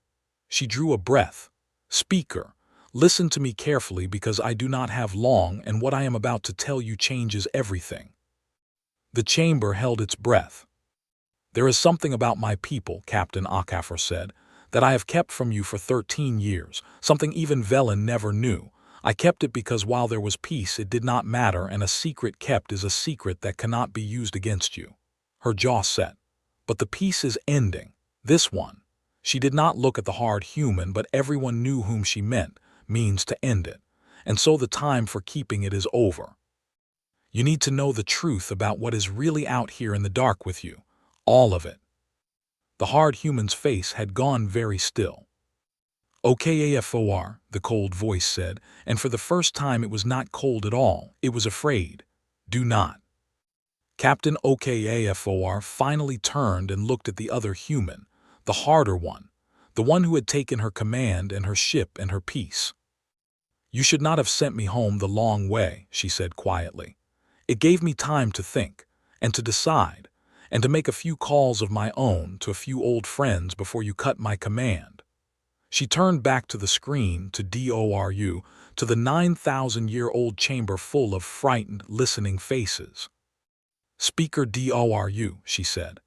[SPEAKER 1] She drew a breath. "Speaker, listen to me carefully because I do not have long, and what I am about to tell you changes everything." The chamber held its breath. "There is something about my people," Captain Akafor said, "that I have kept from you for 13 years, something even Vellan never knew. I kept it because while there was peace it did not matter, and a secret kept is a secret that cannot be used against you." Her jaw set. "But the peace is ending. This one." She did not look at the hard human, but everyone knew whom she meant, means to end it. "And so the time for keeping it is over. You need to know the truth about what is really out here in the dark with you. All of it." The hard human's face had gone very still. "OKAFOR," the cold voice said, and for the first time it was not cold at all, it was afraid. "Do not." Captain OKAFOR finally turned and looked at the other human, the harder one, the one who had taken her command and her ship and her peace. "You should not have sent me home the long way," she said quietly. "It gave me time to think, and to decide, and to make a few calls of my own to a few old friends before you cut my command." She turned back to the screen, to DORU, to the 9,000-year-old chamber full of frightened, listening faces. "Speaker DORU," she said,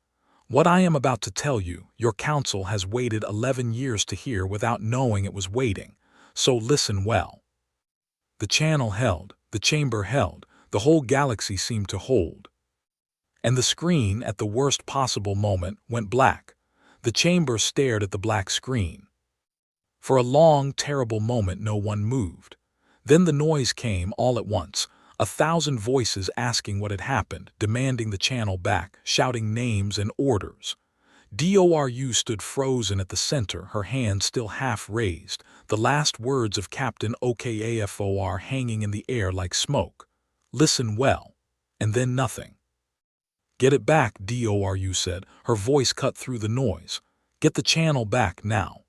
[SPEAKER 1] "what I am about to tell you, your council has waited 11 years to hear without knowing it was waiting, so listen well." The channel held, the chamber held, the whole galaxy seemed to hold. And the screen, at the worst possible moment, went black. The chamber stared at the black screen. For a long, terrible moment no one moved. Then the noise came all at once, 1,000 voices asking what had happened, demanding the channel back, shouting names and orders. DORU stood frozen at the center, her hand still half raised, the last words of Captain OKAFOR hanging in the air like smoke. "Listen well." And then nothing. "Get it back," DORU said, her voice cut through the noise. "Get the channel back now."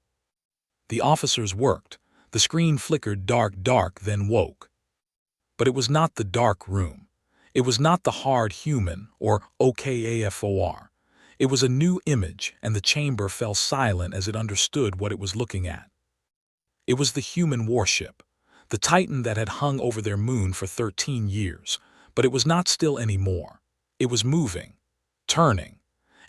[SPEAKER 1] The officers worked. The screen flickered dark, then woke. But it was not the dark room. It was not the hard human, or OKAFOR. It was a new image, and the chamber fell silent as it understood what it was looking at. It was the human warship, the Titan that had hung over their moon for 13 years, but it was not still anymore. It was moving, turning,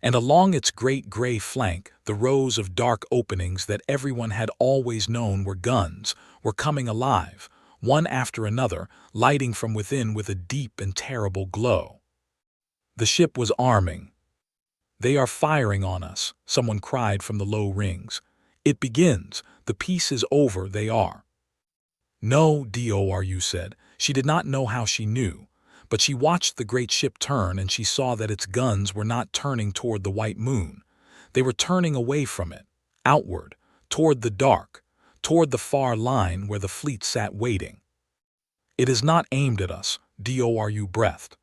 [SPEAKER 1] and along its great gray flank, the rows of dark openings that everyone had always known were guns were coming alive, one after another, lighting from within with a deep and terrible glow. The ship was arming. "They are firing on us," someone cried from the low rings. "It begins. The peace is over, they are." "No," DORU said. She did not know how she knew, but she watched the great ship turn, and she saw that its guns were not turning toward the white moon. They were turning away from it, outward, toward the dark, toward the far line where the fleet sat waiting. "It is not aimed at us," DORU breathed.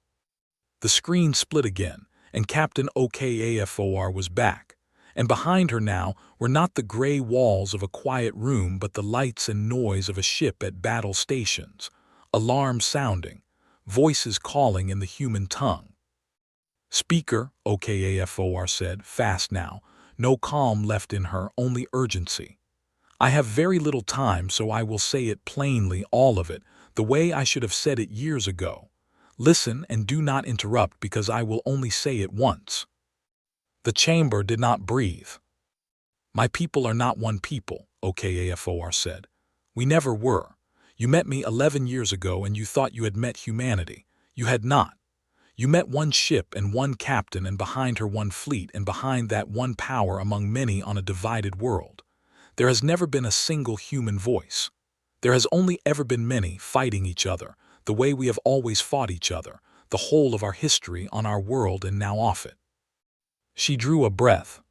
[SPEAKER 1] The screen split again, and Captain OKAFOR was back. And behind her now were not the gray walls of a quiet room but the lights and noise of a ship at battle stations, alarms sounding, voices calling in the human tongue. "Speaker," OKAFOR said, fast now, no calm left in her, only urgency. "I have very little time, so I will say it plainly, all of it, the way I should have said it years ago. Listen and do not interrupt, because I will only say it once." The chamber did not breathe. "My people are not one people," OKAFOR said. "We never were. You met me 11 years ago and you thought you had met humanity. You had not. You met one ship and one captain, and behind her one fleet, and behind that one power among many on a divided world. There has never been a single human voice. There has only ever been many fighting each other, the way we have always fought each other, the whole of our history on our world and now off it." She drew a breath.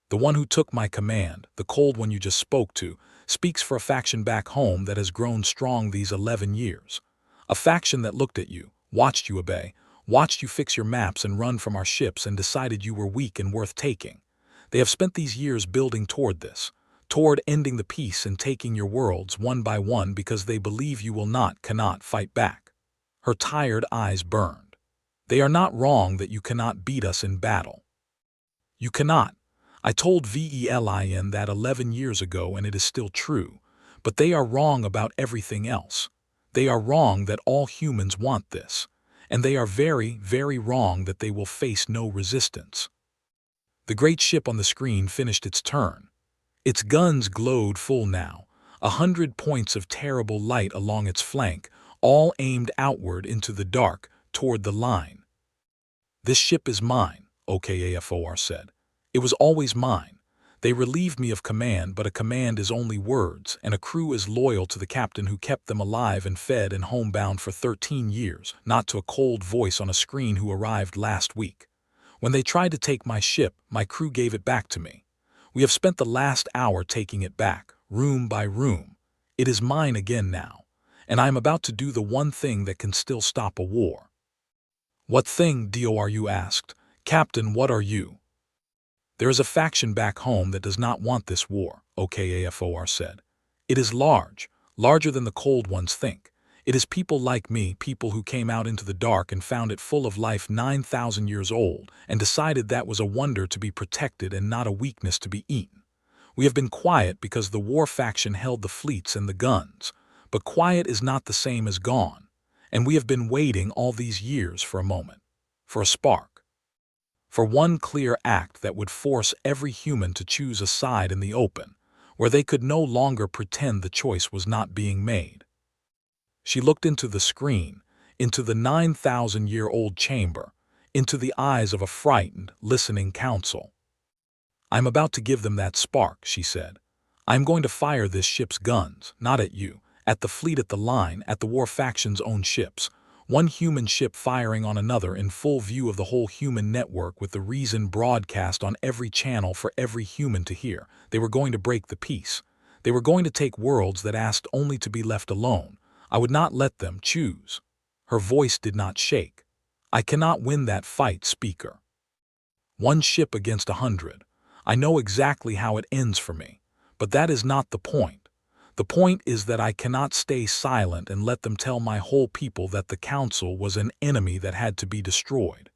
[SPEAKER 1] "The one who took my command, the cold one you just spoke to, speaks for a faction back home that has grown strong these 11 years. A faction that looked at you, watched you obey, watched you fix your maps and run from our ships, and decided you were weak and worth taking. They have spent these years building toward this, toward ending the peace and taking your worlds one by one, because they believe you will not, cannot fight back." Her tired eyes burned. "They are not wrong that you cannot beat us in battle. You cannot. I told Vellan that 11 years ago, and it is still true. But they are wrong about everything else. They are wrong that all humans want this. And they are very, very wrong that they will face no resistance." The great ship on the screen finished its turn. Its guns glowed full now, 100 points of terrible light along its flank, all aimed outward into the dark, toward the line. "This ship is mine," OKAFOR said. "It was always mine. They relieved me of command, but a command is only words, and a crew is loyal to the captain who kept them alive and fed and homebound for 13 years, not to a cold voice on a screen who arrived last week. When they tried to take my ship, my crew gave it back to me. We have spent the last hour taking it back, room by room. It is mine again now, and I am about to do the one thing that can still stop a war." "What thing?" DORU asked. "Captain, what are you?" "There is a faction back home that does not want this war," OKAFOR said. "It is large, larger than the cold ones think. It is people like me, people who came out into the dark and found it full of life 9,000 years old and decided that was a wonder to be protected and not a weakness to be eaten. We have been quiet because the war faction held the fleets and the guns, but quiet is not the same as gone, and we have been waiting all these years for a moment, for a spark, for one clear act that would force every human to choose a side in the open, where they could no longer pretend the choice was not being made. She looked into the screen, into the 9,000-year-old chamber, into the eyes of a frightened, listening council. "I'm about to give them that spark," she said. "I'm going to fire this ship's guns, not at you, at the fleet at the line, at the war faction's own ships. One human ship firing on another in full view of the whole human network with the reason broadcast on every channel for every human to hear. They were going to break the peace. They were going to take worlds that asked only to be left alone. I would not let them choose." Her voice did not shake. "I cannot win that fight, Speaker. One ship against 100. I know exactly how it ends for me. But that is not the point. The point is that I cannot stay silent and let them tell my whole people that the Council was an enemy that had to be destroyed.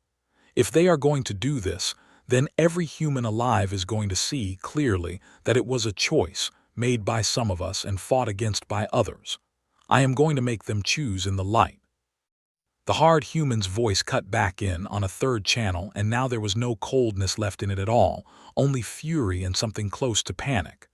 [SPEAKER 1] If they are going to do this, then every human alive is going to see clearly that it was a choice made by some of us and fought against by others. I am going to make them choose in the light." The hard human's voice cut back in on a third channel, and now there was no coldness left in it at all, only fury and something close to panic.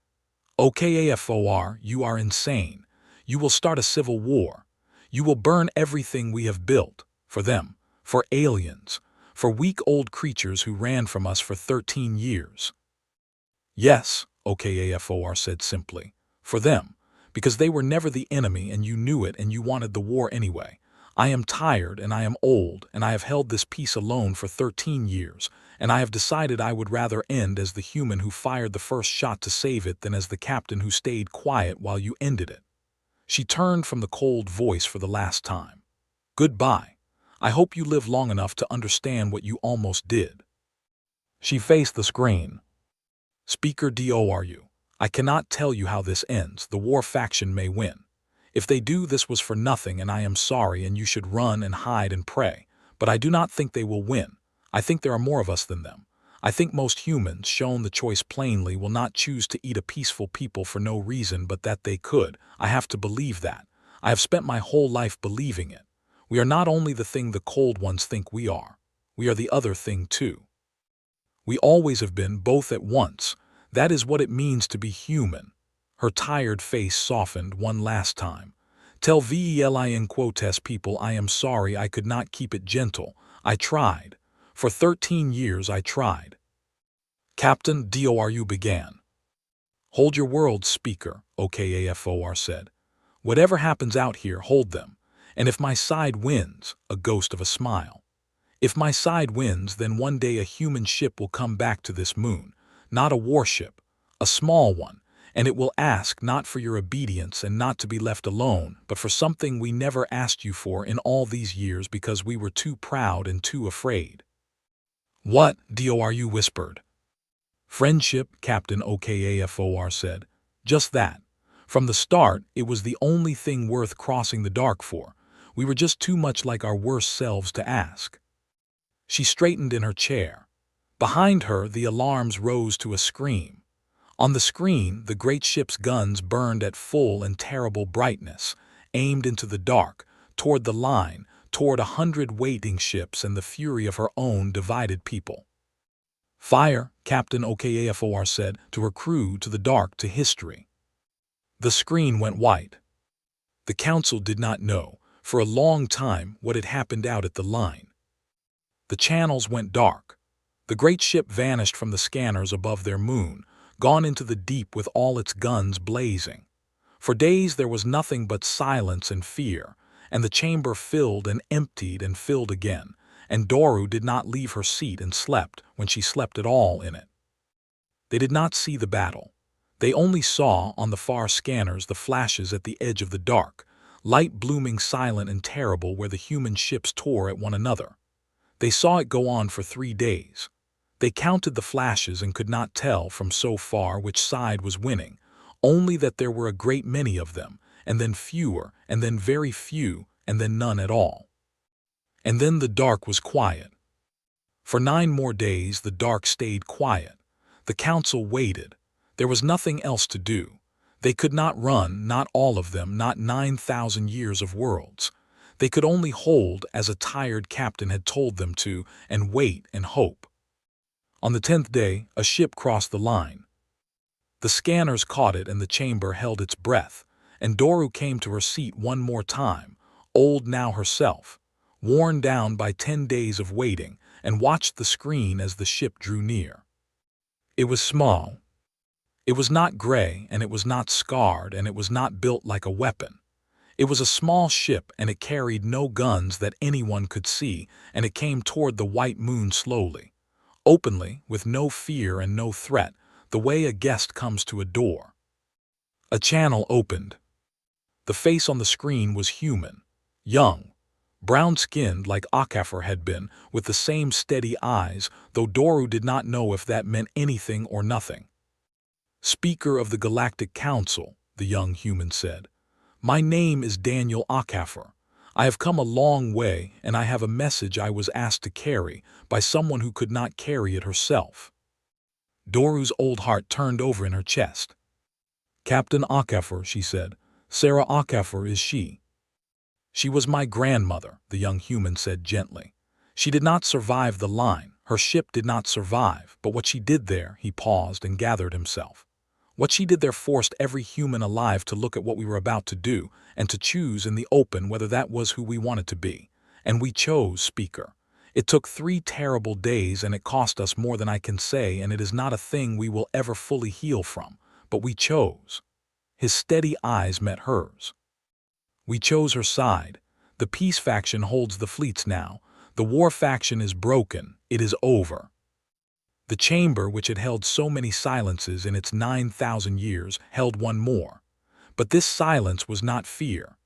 [SPEAKER 1] "OKAFOR, you are insane. You will start a civil war. You will burn everything we have built, for them, for aliens, for weak old creatures who ran from us for 13 years. "Yes," OKAFOR said simply, "for them, because they were never the enemy and you knew it and you wanted the war anyway. I am tired and I am old and I have held this peace alone for 13 years, and I have decided I would rather end as the human who fired the first shot to save it than as the captain who stayed quiet while you ended it." She turned from the cold voice for the last time. "Goodbye. I hope you live long enough to understand what you almost did." She faced the screen. "Speaker DORU, I cannot tell you how this ends. The war faction may win. If they do, this was for nothing and I am sorry and you should run and hide and pray. But I do not think they will win. I think there are more of us than them. I think most humans, shown the choice plainly, will not choose to eat a peaceful people for no reason but that they could. I have to believe that. I have spent my whole life believing it. We are not only the thing the cold ones think we are the other thing too. We always have been both at once. That is what it means to be human." Her tired face softened one last time. "Tell Vellan quotes people I am sorry I could not keep it gentle. I tried. For 13 years I tried." "Captain DORU began. "Hold your words, Speaker," OKAFOR said. "Whatever happens out here, hold them. And if my side wins," a ghost of a smile, "if my side wins, then one day a human ship will come back to this moon, not a warship, a small one, and it will ask not for your obedience and not to be left alone, but for something we never asked you for in all these years because we were too proud and too afraid." "What?" DORU whispered. "Friendship," Captain OKAFOR said. "Just that. From the start, it was the only thing worth crossing the dark for. We were just too much like our worst selves to ask." She straightened in her chair. Behind her, the alarms rose to a scream. On the screen, the great ship's guns burned at full and terrible brightness, aimed into the dark, toward the line, toward 100 waiting ships and the fury of her own divided people. "Fire," Captain OKAFOR said to her crew, to the dark, to history. The screen went white. The Council did not know, for a long time, what had happened out at the line. The channels went dark. The great ship vanished from the scanners above their moon, gone into the deep with all its guns blazing. For days there was nothing but silence and fear, and the chamber filled and emptied and filled again, and Doru did not leave her seat and slept when she slept at all in it. They did not see the battle. They only saw, on the far scanners, the flashes at the edge of the dark, light blooming silent and terrible where the human ships tore at one another. They saw it go on for 3 days. They counted the flashes and could not tell from so far which side was winning, only that there were a great many of them, and then fewer, and then very few, and then none at all. And then the dark was quiet. For 9 more days the dark stayed quiet. The council waited. There was nothing else to do. They could not run, not all of them, not 9,000 years of worlds. They could only hold, as a tired captain had told them to, and wait and hope. On the 10th day, a ship crossed the line. The scanners caught it and the chamber held its breath, and Doru came to her seat one more time, old now herself, worn down by 10 days of waiting, and watched the screen as the ship drew near. It was small. It was not gray, and it was not scarred, and it was not built like a weapon. It was a small ship, and it carried no guns that anyone could see, and it came toward the white moon slowly, openly, with no fear and no threat, the way a guest comes to a door. A channel opened. The face on the screen was human, young, brown-skinned like Akafor had been, with the same steady eyes, though Doru did not know if that meant anything or nothing. "Speaker of the Galactic Council," the young human said. "My name is Daniel Akafor. I have come a long way, and I have a message I was asked to carry by someone who could not carry it herself." Doru's old heart turned over in her chest. "Captain Akafor," she said. "Sarah Akafor is she." "She was my grandmother," the young human said gently. "She did not survive the line. Her ship did not survive, but what she did there," he paused and gathered himself. "What she did there forced every human alive to look at what we were about to do and to choose in the open whether that was who we wanted to be. And we chose, Speaker. It took 3 terrible days and it cost us more than I can say, and it is not a thing we will ever fully heal from, but we chose." His steady eyes met hers. "We chose her side. The peace faction holds the fleets now. The war faction is broken. It is over." The chamber, which had held so many silences in its 9,000 years, held one more. But this silence was not fear.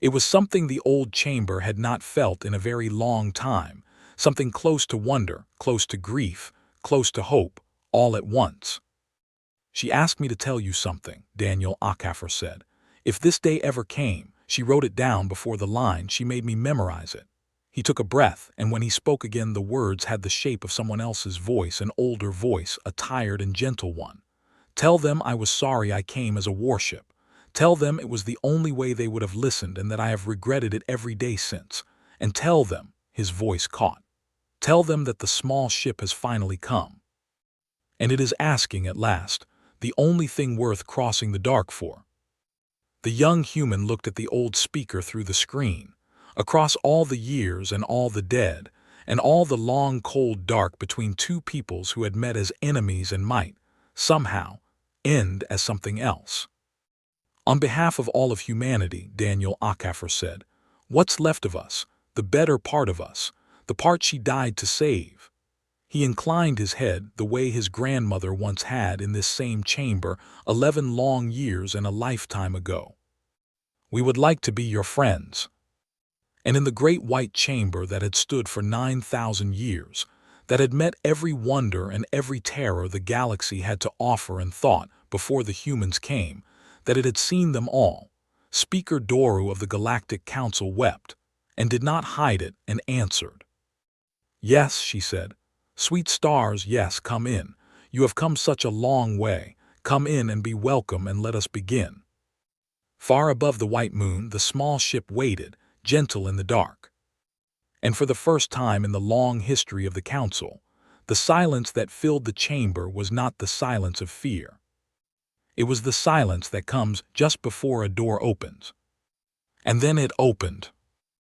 [SPEAKER 1] It was something the old chamber had not felt in a very long time, something close to wonder, close to grief, close to hope, all at once. "She asked me to tell you something," Daniel Akafor said. "If this day ever came, she wrote it down before the line. She made me memorize it." He took a breath, and when he spoke again the words had the shape of someone else's voice, an older voice, a tired and gentle one. "Tell them I was sorry I came as a warship. Tell them it was the only way they would have listened and that I have regretted it every day since. And tell them," his voice caught, "tell them that the small ship has finally come. And it is asking at last, the only thing worth crossing the dark for." The young human looked at the old speaker through the screen. Across all the years and all the dead, and all the long cold dark between two peoples who had met as enemies and might, somehow, end as something else. "On behalf of all of humanity," Daniel Akafor said, "what's left of us, the better part of us, the part she died to save?" He inclined his head the way his grandmother once had in this same chamber 11 long years and a lifetime ago. "We would like to be your friends." And in the great white chamber that had stood for 9,000 years, that had met every wonder and every terror the galaxy had to offer and thought before the humans came, that it had seen them all, Speaker Doru of the Galactic Council wept, and did not hide it, and answered. "Yes," she said. "Sweet stars, yes, come in. You have come such a long way. Come in and be welcome, and let us begin." Far above the white moon the small ship waited, gentle in the dark. And for the first time in the long history of the council, the silence that filled the chamber was not the silence of fear. It was the silence that comes just before a door opens. And then it opened.